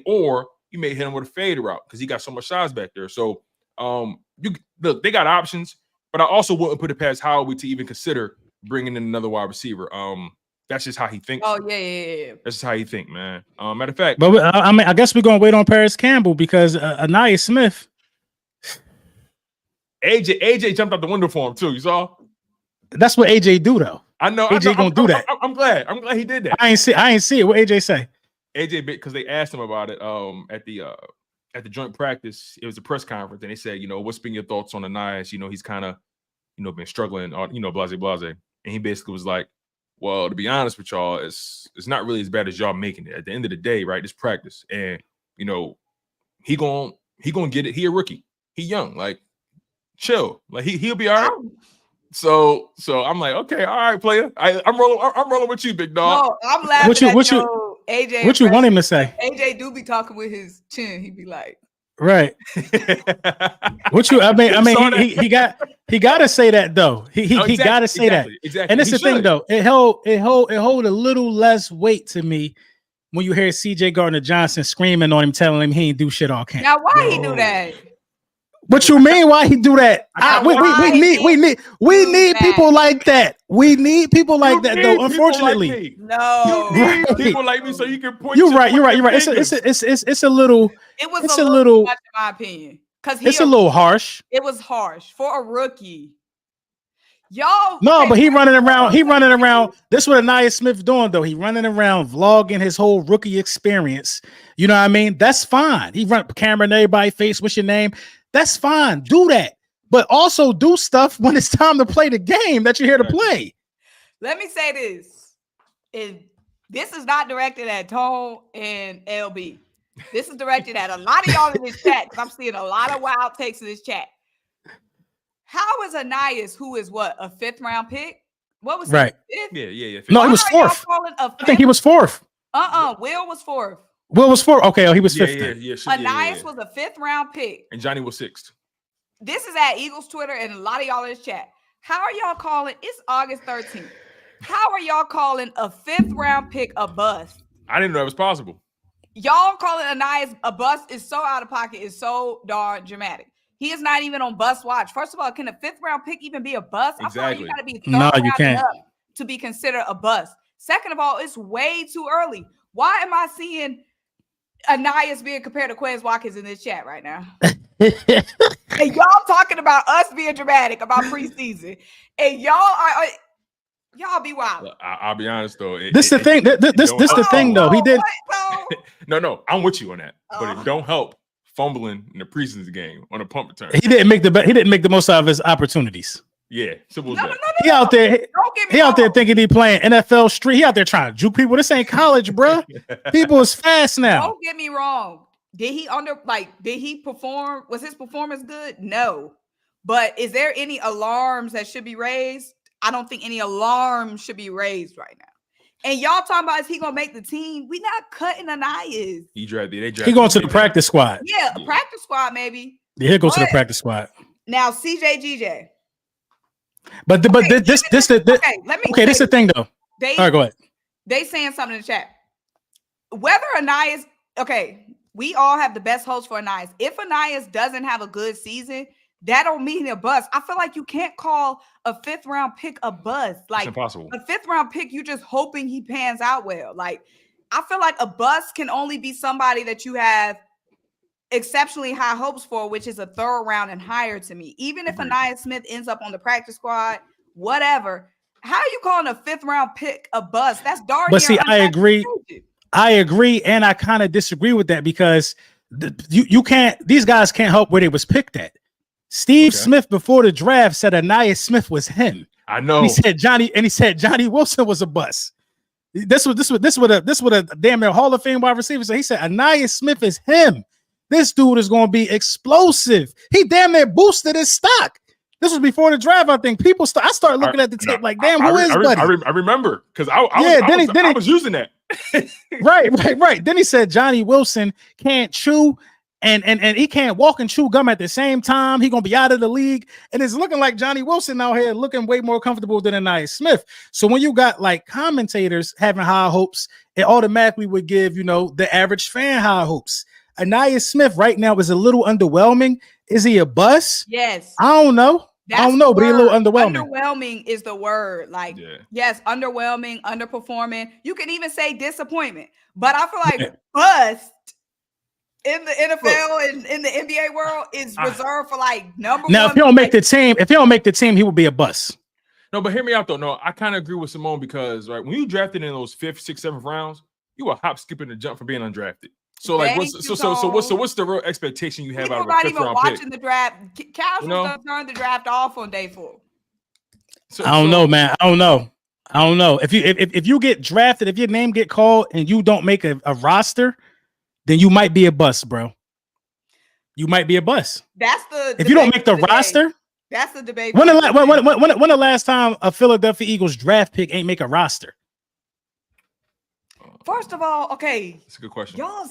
or you may hit him with a fade route because he got so much size back there. So look, they got options, but I also wouldn't put it past Howie to even consider bringing in another wide receiver. That's just how he thinks. Oh yeah. That's just how he think, man. Matter of fact, but I guess we're gonna wait on Paris Campbell because Anaya Smith. AJ jumped out the window for him too. You saw? That's what AJ do though. I know. AJ gonna do that. I'm glad he did that. I ain't see it. What AJ say? AJ, because they asked him about it at the joint practice. It was a press conference, and they said, what's been your thoughts on Anais? He's kind of, been struggling, blase. And he basically was like, well, to be honest with y'all, it's not really as bad as y'all making it. At the end of the day, right? It's practice, and he gonna get it. He a rookie. He young. Like, chill. Like he'll be all right. So I'm like, okay, all right, player. I'm rolling with you, big dog. No, I'm laughing. AJ. What you want him to say? AJ do be talking with his chin. He be like, right. What you? I mean, he got to say that though. He got to say that. Exactly. And it's the thing though. It hold a little less weight to me when you hear C.J. Gardner-Johnson screaming on him, telling him he ain't do shit all camp. Now why he do that? What you mean? Why he do that? We need people like that. We need people like that, though. Unfortunately, no. You need people like me, so you can point. You're right. It's a little. It was a little much, in my opinion, because it's a little harsh. It was harsh for a rookie. Y'all. No, but he running around. This is what Anaya Smith doing though. He running around vlogging his whole rookie experience. You know what I mean? That's fine. He run camera in everybody's face. What's your name? That's fine. Do that. But also do stuff when it's time to play the game that you're here to play. Let me say this. This is not directed at Tone and LB. This is directed at a lot of y'all in this chat, because I'm seeing a lot of wild takes in this chat. How is Anais, who is what, a 5th round pick? What was right? Yeah. No, he was 4th. I think he was 4th. Will was 4th. Will was 4th. Okay, he was 5th. Anais was a 5th round pick. And Johnny was 6th. This is at Eagles Twitter and a lot of y'all in this chat. How are y'all calling? It's August 13th. How are y'all calling a 5th round pick a bust? I didn't know that was possible. Y'all calling Anais a bust is so out of pocket. It's so darn dramatic. He is not even on bust watch. First of all, can a 5th round pick even be a bust? Exactly. I feel like you got to be no, you can't to be considered a bust. Second of all, it's way too early. Why am I seeing Anais being compared to Quez Watkins in this chat right now? And y'all talking about us being dramatic about preseason, and y'all be wild. I'll be honest though. This the thing though. He did. No, I'm with you on that, but it don't help fumbling in the preseason game on a punt return. He didn't make the most out of his opportunities. Yeah, simple as that. He out there thinking he playing NFL street. He out there trying to juke people. This ain't college, bro. People is fast now. Don't get me wrong. Did he perform? Was his performance good? No. But is there any alarms that should be raised? I don't think any alarms should be raised right now. And y'all talking about, is he gonna make the team? We not cutting Anais. He going to the practice squad. Yeah, a practice squad maybe. Yeah, he'll go to the practice squad. Now CJ. But this is the thing though. All right, go ahead. They saying something in the chat. Whether Anais, we all have the best hopes for Anais. If Anais doesn't have a good season, that don't mean a bust. I feel like you can't call a 5th round pick a bust. Like, it's impossible. A 5th round pick, you just hoping he pans out well. Like, I feel like a bust can only be somebody that you have exceptionally high hopes for, which is a 3rd round and higher to me. Even if Anais Smith ends up on the practice squad, whatever, How are you calling a 5th round pick a bust? That's dark. But see, I agree, and I kind of disagree with that because you can't. These guys can't help where they was picked at. Steve Smith before the draft said Anais Smith was him. I know. He said Johnny Wilson was a bust. This would a damn near Hall of Fame wide receiver. So he said Anais Smith is him. This dude is going to be explosive. He damn near boosted his stock. This was before the draft, I think. I started looking at the tape like, damn, who is Buddy? I remember because I was using that. Right. Then he said Johnny Wilson can't chew and he can't walk and chew gum at the same time. He's gonna be out of the league, and it's looking like Johnny Wilson out here looking way more comfortable than Anais Smith. So when you got like commentators having high hopes, it automatically would give the average fan high hopes. Anais Smith right now is a little underwhelming. Is he a bust? Yes. I don't know. But he's a little underwhelming. Underwhelming is the word. Like, yes, underwhelming, underperforming. You can even say disappointment. But I feel like bust in the NFL and in the NBA world is reserved for like number one. Now, if he don't make the team, he will be a bust. No, but hear me out though. No, I kind of agree with Symone because when you drafted in those 5th, 6th, 7th rounds, you were hop, skipping, and jump for being undrafted. So like, what's the real expectation you have People out of a not 5th even round watching pick? the draft. Casuals turn the draft off on day 4. I don't know, man. I don't know. If you get drafted, if your name get called and you don't make a roster, then you might be a bust, bro. You might be a bust. That's the if you don't make the roster. That's the debate. When the last time a Philadelphia Eagles draft pick ain't make a roster? First of all, okay, that's a good question. Y'all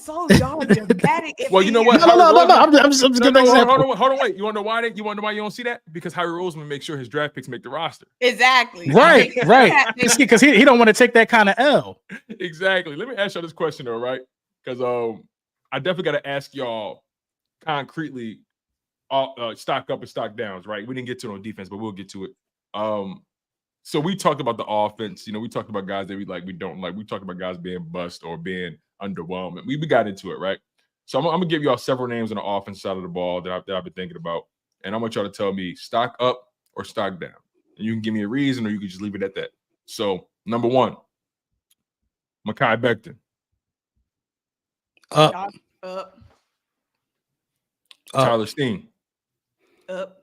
dramatic. Well, you know what? No. I'm just giving an example. Hold on, wait. You want to know why? You don't see that? Because Harry Roseman makes sure his draft picks make the roster. Exactly. Right. Because he don't want to take that kind of L. Exactly. Let me ask y'all this question though, right? Because I definitely got to ask y'all concretely, stock up and stock downs, right? We didn't get to it on defense, but we'll get to it. So we talked about the offense. We talked about guys that we like, we don't like. We talked about guys being bust or being underwhelming. We got into it, right? So I'm gonna give y'all several names on the offense side of the ball that I've been thinking about, and I want y'all to tell me stock up or stock down. And you can give me a reason, or you can just leave it at that. So number 1, Mekhi Becton. Up. Tyler Steen. Up.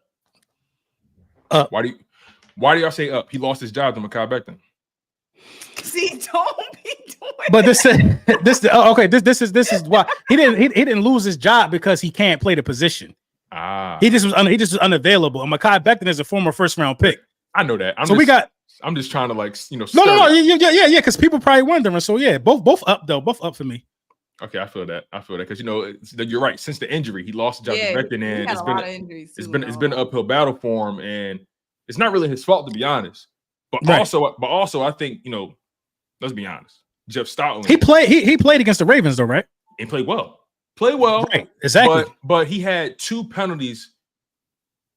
Why do y'all say up? He lost his job to Mekhi Becton. See, don't be doing. But this is why he didn't lose his job because he can't play the position. He just was unavailable. And Mekhi Becton is a former 1st round pick. I know that. I'm just trying to No, yeah, because people probably wondering. So yeah, both up though, both up for me. Okay, I feel that because you're right. Since the injury, he lost the job to Becton, and it's been an uphill battle for him, and it's not really his fault to be honest. But also, I think let's be honest. Jeff Stoutland. He played against the Ravens though, right? He played well. Right, exactly. But he had 2 penalties.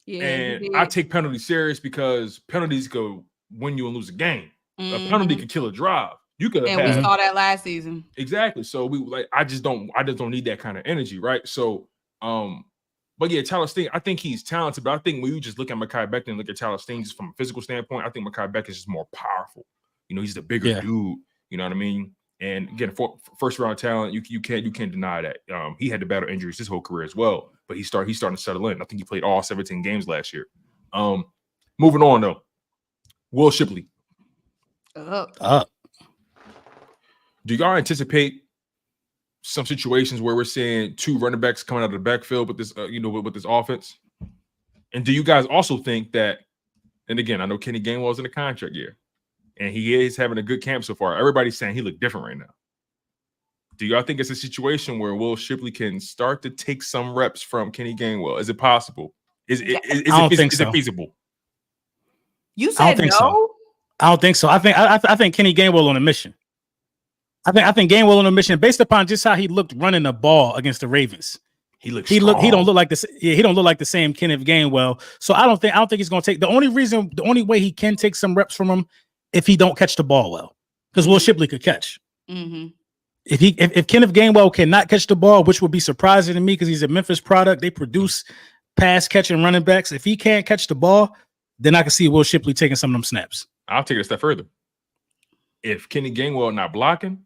Yeah, and I take penalties serious because penalties go win you and lose a game. A penalty could kill a drive. You could have. And we saw that last season. Exactly. So I just don't need that kind of energy, right? So but yeah, Tyler Steen, I think he's talented, but I think when you just look at Mekhi Becton and look at Tyler Steen just from a physical standpoint, I think Mekhi Becton is just more powerful. He's the bigger dude. You know what I mean? And again, first round talent, you can't deny that. He had to battle injuries his whole career as well, but he's starting to settle in. I think he played all 17 games last year. Moving on though, Will Shipley. Up. Do y'all anticipate some situations where we're seeing 2 running backs coming out of the backfield with this, with this offense? And do you guys also think that? And again, I know Kenny Gainwell's in the contract year, and he is having a good camp so far. Everybody's saying he looked different right now. Do y'all think it's a situation where Will Shipley can start to take some reps from Kenny Gainwell? Is it possible? Is it feasible? You said no? I don't think so. I think Kenny Gainwell on a mission. I think Gainwell on a mission based upon just how he looked running the ball against the Ravens. He don't look like this. Yeah, he don't look like the same Kenneth Gainwell. So I don't think he's going to take. The only way he can take some reps from him if he don't catch the ball well, because Will Shipley could catch. Mm-hmm. If Kenneth Gainwell cannot catch the ball, which would be surprising to me because he's a Memphis product, they produce pass catching running backs. If he can't catch the ball, then I can see Will Shipley taking some of them snaps. I'll take it a step further. If Kenny Gainwell not blocking,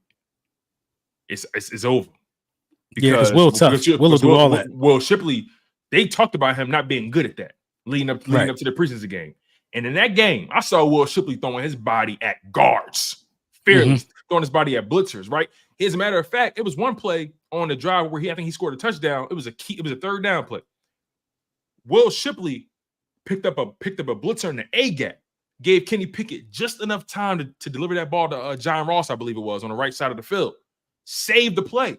it's over. Because Will tough. Will will do all that. Will Shipley, they talked about him not being good at that leading up to the preseason game. And in that game, I saw Will Shipley throwing his body at guards, fearless, throwing his body at blitzers, right? As a matter of fact, it was one play on the drive where I think he scored a touchdown. It was a third down play. Will Shipley picked up a blitzer in the A gap, gave Kenny Pickett just enough time to deliver that ball to John Ross, I believe it was, on the right side of the field. Saved the play.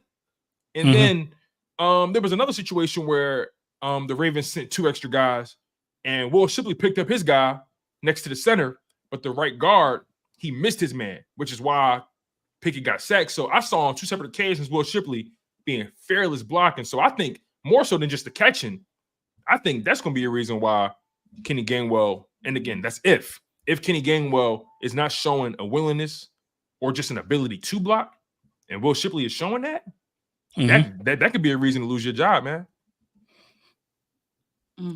And then there was another situation where the Ravens sent 2 extra guys, and Will Shipley picked up his guy next to the center, but the right guard, he missed his man, which is why Pickett got sacked. So I saw on 2 separate occasions Will Shipley being fearless blocking. So I think more so than just the catching, I think that's going to be a reason why Kenny Gainwell, and again, that's if Kenny Gainwell is not showing a willingness or just an ability to block, and Will Shipley is showing that, that could be a reason to lose your job, man.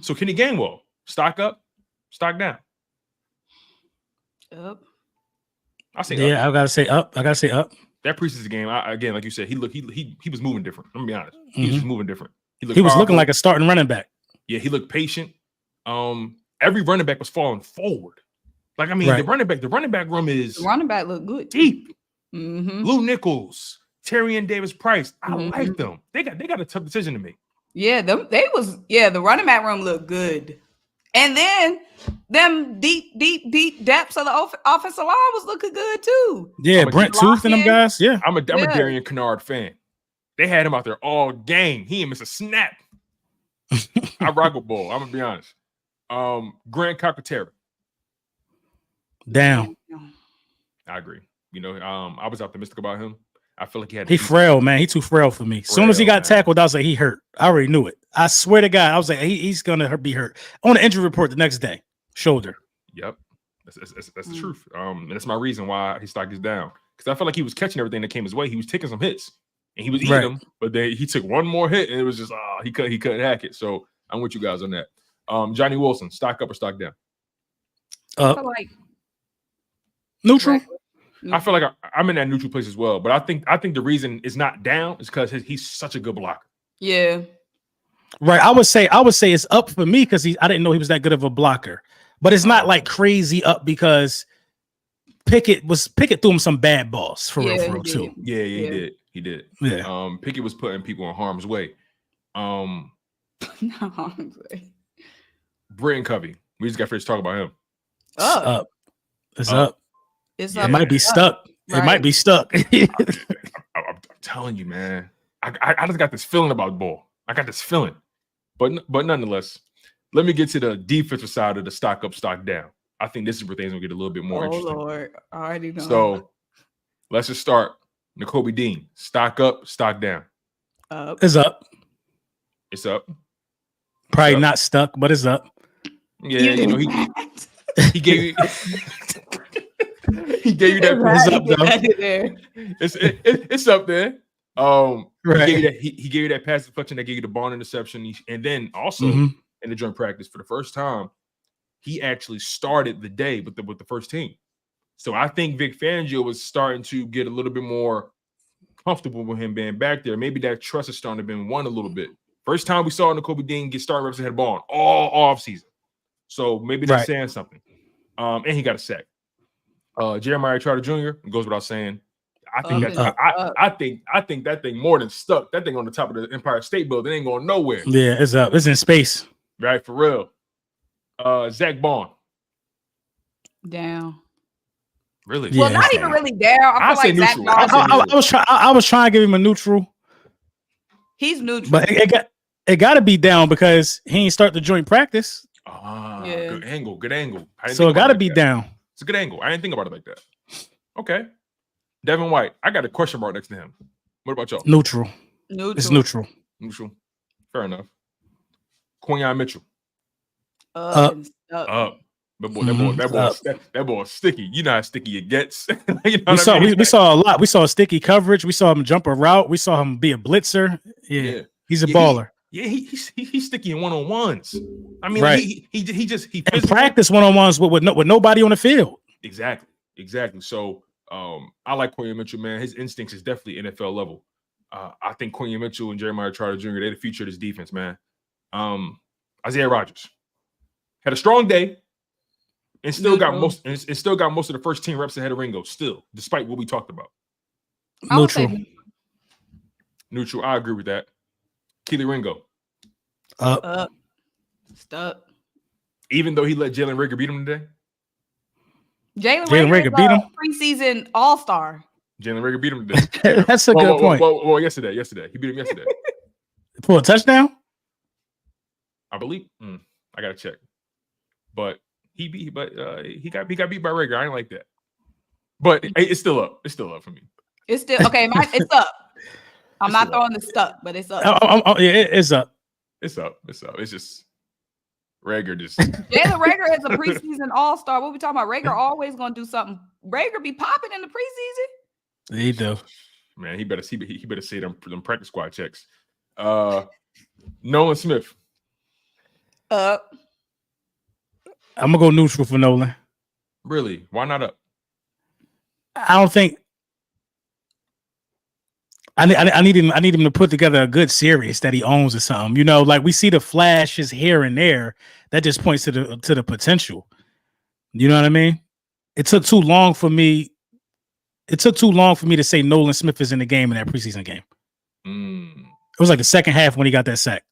So Kenny Gainwell, stock up, stock down. Up. I gotta say up. That preseason game, again, like you said, he was moving different. Let me be honest. He was moving different. He was looking like a starting running back. Yeah, he looked patient. Every running back was falling forward. Like, I mean, the running back room is the running back look good. Deep. Lou Nichols, Terry and Davis Price. I like them. They got a tough decision to make. Yeah, the running back room looked good. And then them deep depths of the offensive line was looking good too. Yeah, Brent Tooth and them guys. Yeah. I'm a Darian Kennard fan. They had him out there all game. He didn't miss a snap. I rock with Bull. I'm gonna be honest. Grant Calcaterra. Down. I agree. You know, I was optimistic about him. I feel like he frail, man. He too frail for me. As soon as he got tackled, I was like, he hurt. I already knew it. I swear to God, I was like, he's gonna be hurt. On the injury report the next day, shoulder. Yep, that's the truth. And that's my reason why his stock is down, because I felt like he was catching everything that came his way. He was taking some hits and he was eating them, but then he took one more hit and it was just he couldn't hack it. So I'm with you guys on that. Johnny Wilson, stock up or stock down? Like neutral. I feel like I'm in that neutral place as well, but I think the reason it's not down is because he's such a good blocker. Yeah. Right. I would say it's up for me because I didn't know he was that good of a blocker. But it's not like crazy up because Pickett threw him some bad balls for real too. Yeah, he did. Yeah. Pickett was putting people in harm's way. Not harm's way. Britton Covey. We just got finished talking about him. Up. It's up. It might be stuck. Right. It might be stuck. I'm telling you, man. I just got this feeling about the ball. I got this feeling. But nonetheless, let me get to the defensive side of the stock up, stock down. I think this is where things will get a little bit more interesting. Oh, Lord. I already know. So let's just start. Nakobe Dean, stock up, stock down. Up. It's up. It's up. Probably not stuck, but it's up. Yeah, you know, he gave you he gave you that. It's up though. It's up there. Right. He gave you that pass deflection that gave you the ball interception, and then also in the joint practice for the first time, he actually started the day with the first team. So I think Vic Fangio was starting to get a little bit more comfortable with him being back there. Maybe that trust is starting to be won a little bit. First time we saw Nakobe Dean get starting reps and had the ball all off season. So maybe that's saying something. And he got a sack. Jeremiah Trotter Jr. goes without saying. I think that thing more than stuck. That thing on the top of the Empire State Building ain't going nowhere. Yeah, it's up. It's in space. Right, for real. Zach Bond. Down. Really? Well, not even really down. I feel like Zach Bond. I was trying to give him a neutral. He's neutral. But it got to be down because he ain't start the joint practice. Good angle. So it got to be down. It's a good angle. I didn't think about it like that. Okay. Devin White. I got a question mark next to him. What about y'all? Neutral. It's neutral. Neutral. Fair enough. Quinyon Mitchell. Up. That boy is sticky. You know how sticky it gets. You know we saw a lot. We saw sticky coverage. We saw him jump a route. We saw him be a blitzer. Yeah. He's a baller. He's sticky in one-on-ones. I mean, right. he practice one-on-ones with nobody on the field. Exactly. So I like Quinyon Mitchell, man. His instincts is definitely NFL level. I think Quinyon Mitchell and Jeremiah Trotter Jr., they're the future of this defense, man. Isaiah Rodgers had a strong day and still got most of the first team reps ahead of Ringo, still, despite what we talked about. Neutral. I agree with that. Kelee Ringo. Up. Stuck. Even though he let Jalen Ringo beat him today? Jalen Ringo beat him? Preseason all-star. Jalen Ringo beat him today. That's a good point. Well, yesterday. He beat him yesterday. For a touchdown? I believe. I gotta check. But he got beat by Ringo. I ain't like that. But it's still up. It's still up for me. It's still okay. It's up. I'm not throwing the stuck, but it's up. It's up. It's up. It's just Rager just. Jalen Rager is a preseason all-star. What we talking about? Rager always gonna do something. Rager be popping in the preseason. He do. Man, he better see them practice squad checks. Nolan Smith. Up. I'm gonna go neutral for Nolan. Really? Why not up? I don't think. I need him to put together a good series that he owns or something. You know, like we see the flashes here and there. That just points to the potential. You know what I mean? It took too long for me to say Nolan Smith is in the game in that preseason game. It was like the second half when he got that sack.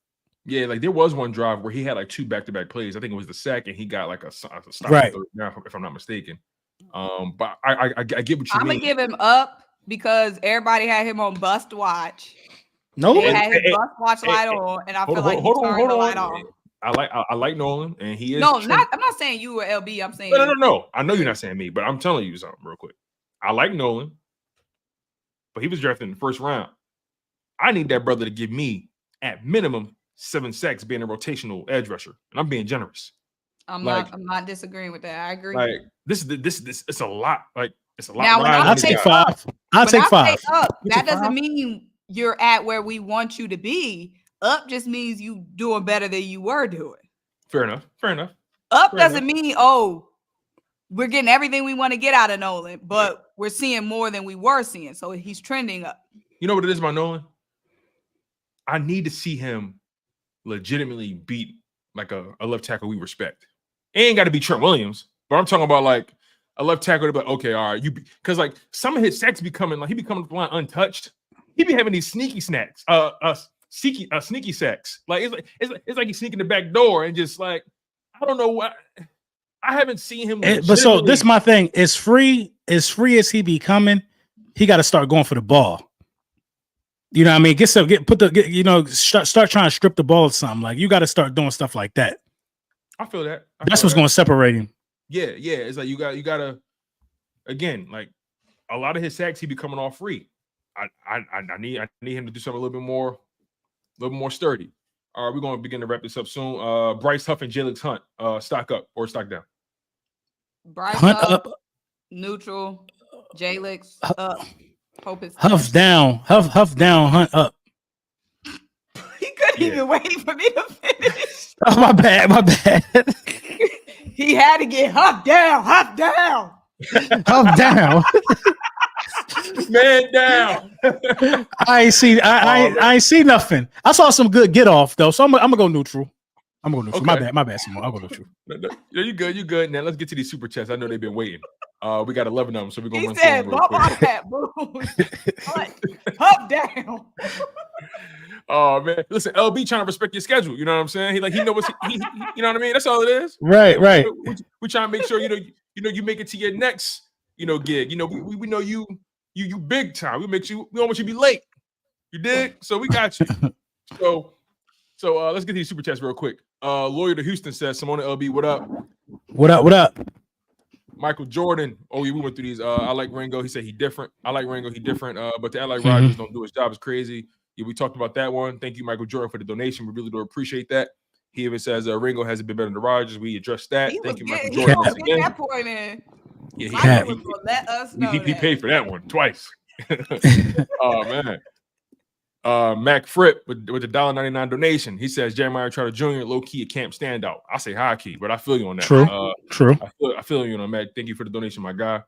Yeah, like there was one drive where he had like 2 back-to-back plays. I think it was the sack, and he got like a stop right now, if I'm not mistaken. But I get what you mean. I'm gonna give him up because everybody had him on bust watch. No, he had his bust watch light on, and I feel like he turned the light off. I like Nolan, and he is. No, I'm not saying you or LB. I'm saying no. I know you're not saying me, but I'm telling you something real quick. I like Nolan, but he was drafted in the first round. I need that brother to give me at minimum 7 sacks, being a rotational edge rusher, and I'm being generous. I'm not disagreeing with that. I agree. Like this it's a lot. Like it's a lot. Now, when I'll take 5. I'll take 5. That doesn't mean you're at where we want you to be. Up just means you doing better than you were doing. Fair enough. Up doesn't mean we're getting everything we want to get out of Nolan, but we're seeing more than we were seeing. So he's trending up. You know what it is about Nolan? I need to see him legitimately beat like a left tackle we respect. It ain't got to be Trent Williams, but I'm talking about like a left tackle to be like, okay, all right, because like some of his sacks be coming, like he be coming to the line untouched. He be having these sneaky sacks, sneaky sacks. Like it's like he's sneaking the back door and just like I don't know what. I haven't seen him. But so this is my thing. As free as he be coming, he got to start going for the ball. You know what I mean? Start trying to strip the ball or something. Like you got to start doing stuff like that. I feel that. That's what's going to separate him. Yeah. It's like you got to again, like a lot of his sacks he be coming off free. I need him to do something a little bit more sturdy. All right, we're going to begin to wrap this up soon. Bryce Huff and Jalix Hunt, stock up or stock down? Bryce Hunt up, neutral. Jalix up. Hope it's Huff down, Hunt up. He couldn't even wait for me to finish. Oh, my bad. He had to get Huff down. Huff down. Man down. I ain't see nothing. I saw some good get off though, so I'm gonna go neutral. Okay. My bad, Symone. I'll go neutral. No, you good. Now let's get to these super chats. I know they've been waiting. We got 11 of them, so we're gonna run through them. Up down. Oh man, listen, LB trying to respect your schedule. You know what I'm saying? He know what's he you know what I mean. That's all it is. Right. We trying to make sure you make it to your next gig. We know you big time. We don't want you to be late. You dig? So we got you. So let's get these super chats real quick. Lawyer to Houston says, Symone LB, what up? What up? Michael Jordan. Oh, yeah, we went through these. I like Ringo. He said he different. I like Ringo. He different. But to act like Rodgers don't do his job is crazy. Yeah, we talked about that one. Thank you, Michael Jordan, for the donation. We really do appreciate that. He even says Ringo hasn't been better than Rodgers. We addressed that. Thank you, Michael Jordan. Once again. That point in. Yeah, he let us know he paid for that one twice. Oh man. Mac Fripp with the $1.99 donation. He says Jeremiah Trotter Jr. low key a camp standout. I say high key, but I feel you on that. True. I feel you on Mac. Thank you for the donation, my guy.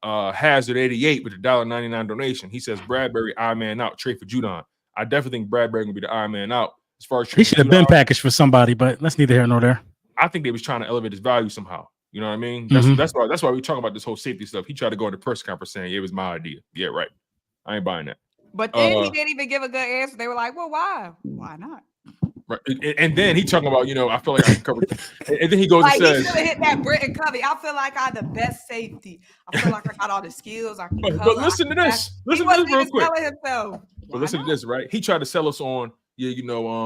Hazard 88 with the $1.99 donation. He says Bradbury eye man out. Trade for Judon. I definitely think Bradbury gonna be the eye man out. As far as he should have been packaged for somebody, but that's neither here nor there. I think they was trying to elevate his value somehow. You know what I mean? That's why we talking about this whole safety stuff. He tried to go in the press conference saying it was my idea. Yeah, right. I ain't buying that. But then he didn't even give a good answer. They were like, well, why? Why not? Right. And then he talking about, I feel like I can cover. And then he goes and says, he should have hit that Britton Covey. I feel like I'm the best safety. I feel like I got all the skills. I can but listen to this. Listen to this real quick. But listen to this, right? He tried to sell us on,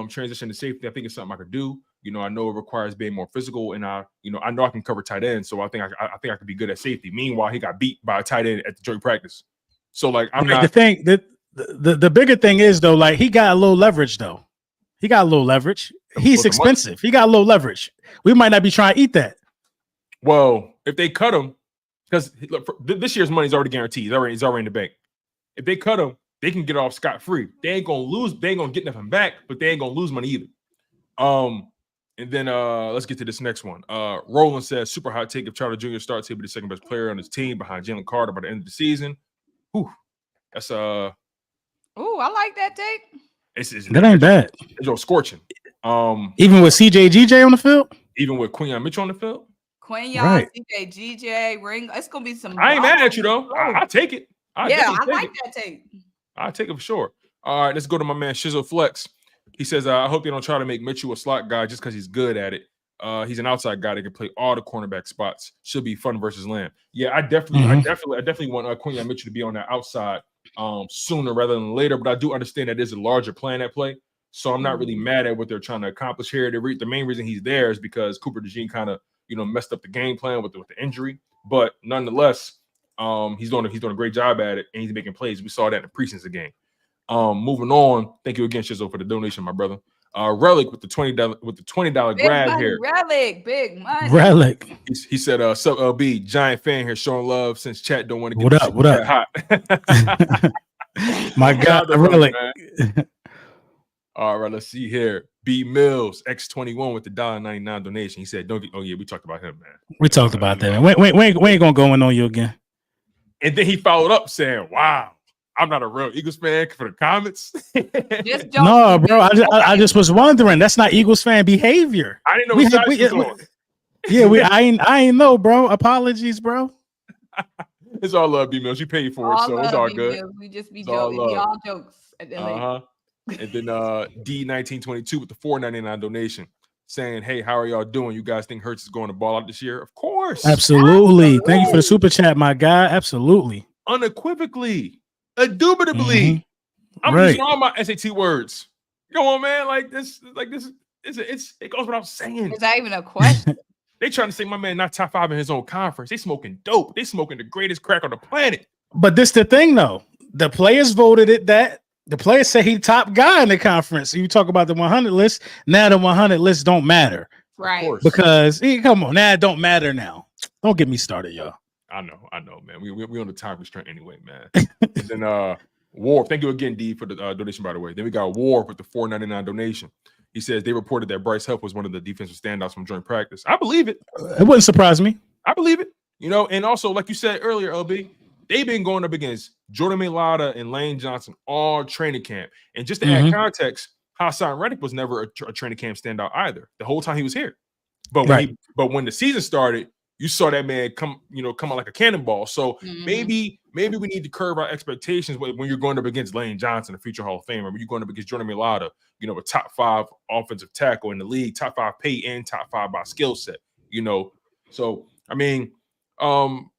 transition to safety. I think it's something I could do. I know it requires being more physical, and I know I can cover tight end, so I think I could be good at safety. Meanwhile, he got beat by a tight end at the joint practice. So like, I'm not. The bigger thing is though, like he got a little leverage though. He got a little leverage. He's expensive. He got a little leverage. We might not be trying to eat that. Well, if they cut him, because this year's money is already guaranteed. It's already in the bank. If they cut him, they can get off scot-free. They ain't gonna lose. They ain't gonna get nothing back, but they ain't gonna lose money either. And then let's get to this next one. Roland says, super hot take if Trotter Jr. starts, he'll be the second best player on his team behind Jalen Carter by the end of the season. Whew. That's I like that take. That ain't bad. It's scorching. Even with CJ GJ on the field? Even with Quinyon Mitchell on the field? Quinyon, right. CJ GJ, Ringo. It's gonna be some. I ain't mad at you though. I take it. I like that take. I take it for sure. All right, let's go to my man Shizzle Flex. He says, I hope they don't try to make Mitchell a slot guy just because he's good at it. He's an outside guy that can play all the cornerback spots. Should be fun versus Lamb. Yeah, I definitely want Quinyon Mitchell to be on that outside sooner rather than later. But I do understand that there's a larger plan at play. So I'm not really mad at what they're trying to accomplish here. The main reason he's there is because Cooper DeJean kind of messed up the game plan with the injury. But nonetheless, he's doing a great job at it and he's making plays. We saw that in the preseason game. Moving on, thank you again, Shizzle, for the donation, my brother. Relic with the $20 grab here. Relic, big money. Relic. He said, "Sup, LB, giant fan here, showing love since chat don't want to get what up? Hot." My God, Relic. All right, let's see here. B Mills X21 with the $1.99 donation. He said, "Don't get." Oh yeah, we talked about him, man. We talked about that, man. We ain't gonna go in on you again. And then he followed up saying, "Wow, I'm not a real Eagles fan for the comments." No, bro. I just was wondering. That's not Eagles fan behavior. I didn't know what side he was on. Yeah, I ain't know, bro. Apologies, bro. It's all love, B Mills. You paid for it, so it's all good. Mills. We just be joking. We all jokes at the And then D1922 with the $4.99 donation saying, "Hey, how are y'all doing? You guys think Hurts is going to ball out this year?" Of course. Absolutely. Thank you for the super chat, my guy. Absolutely. Unequivocally. Indubitably. I'm using all my SAT words. Come on, man. Like this, it goes without saying. Is that even a question? They trying to say my man not top 5 in his own conference. They smoking dope. They smoking the greatest crack on the planet. But this the thing, though. The players voted it that. The players say he top guy in the conference. You talk about the 100 list. Now the 100 list don't matter. Right. Because, come on, now it don't matter now. Don't get me started, y'all. I know, man. We on the time restraint anyway, man. And then War, thank you again, D, for the donation, by the way. Then we got War with the $4.99 donation. He says they reported that Bryce Huff was one of the defensive standouts from joint practice. I believe it. It wouldn't surprise me. I believe it. And also, like you said earlier, LB, they've been going up against Jordan Mailata and Lane Johnson all training camp. And just to add context, Hassan Reddick was never a training camp standout either. The whole time he was here. But when the season started, you saw that man come out like a cannonball. So maybe we need to curb our expectations when you're going up against Lane Johnson, a future Hall of Famer, when you're going up against Jordan Mailata, a top 5 offensive tackle in the league, top 5 pay and top 5 by skill set. So I mean, bottom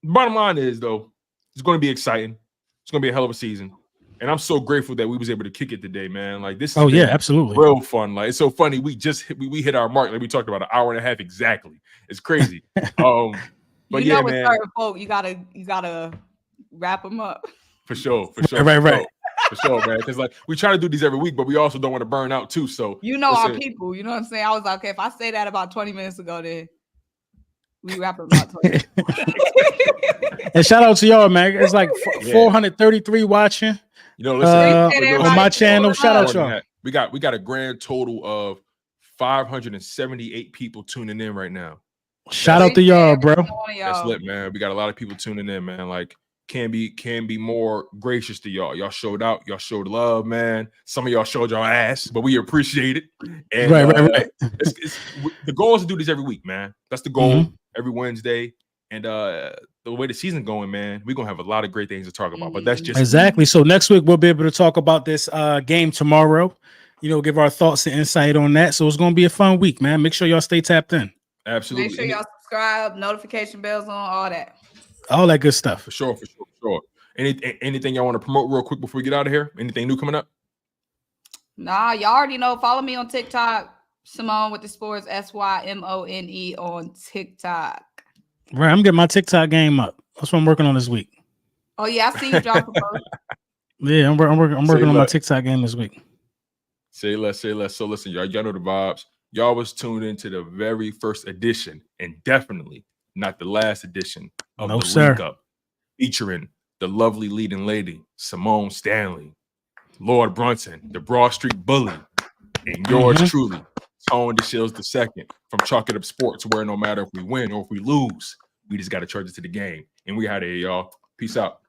line is though, it's going to be exciting. It's going to be a hell of a season. And I'm so grateful that we was able to kick it today, man. Like this is absolutely real fun. Like it's so funny. We just we hit our mark. Like we talked about an hour and a half exactly. It's crazy. But with man, certain folk, you gotta wrap them up. For sure. Right. For sure, man. Because like we try to do these every week, but we also don't want to burn out too. So our people. You know what I'm saying? I was like, okay, if I say that about 20 minutes ago, then we wrap it about 20 minutes. And shout out to y'all, man. It's like 433 watching. listen. On my channel, shout out y'all. We got a grand total of 578 people tuning in right now. Shout out to y'all, bro. That's lit, man. We got a lot of people tuning in, man. Like, can be more gracious to y'all. Y'all showed out. Y'all showed love, man. Some of y'all showed y'all ass, but we appreciate it. And, right. The goal is to do this every week, man. That's the goal. Every Wednesday. And the way the season's going, man, we're gonna have a lot of great things to talk about. But that's just exactly. So next week we'll be able to talk about this game tomorrow. Give our thoughts and insight on that. So it's gonna be a fun week, man. Make sure y'all stay tapped in. Absolutely. Make sure y'all subscribe, notification bells on, all that good stuff. For sure. Anything y'all want to promote real quick before we get out of here? Anything new coming up? Nah, y'all already know. Follow me on TikTok, Symone with the Sports, SYMONE on TikTok. Right, I'm getting my TikTok game up. That's what I'm working on this week. Oh yeah, I see you drop a post. Yeah, I'm working on my TikTok game this week. Say less. So listen, y'all know the vibes. Y'all was tuned into the very first edition, and definitely not the last edition of the Linc Up, featuring the lovely leading lady, Symone Stanley, Lord Brunson, the Broad Street Bully, and yours truly, Tone DeShields II from Chalk It Up Sports, where no matter if we win or if we lose, we just got to charge it to the game. And we out of here, y'all. Peace out.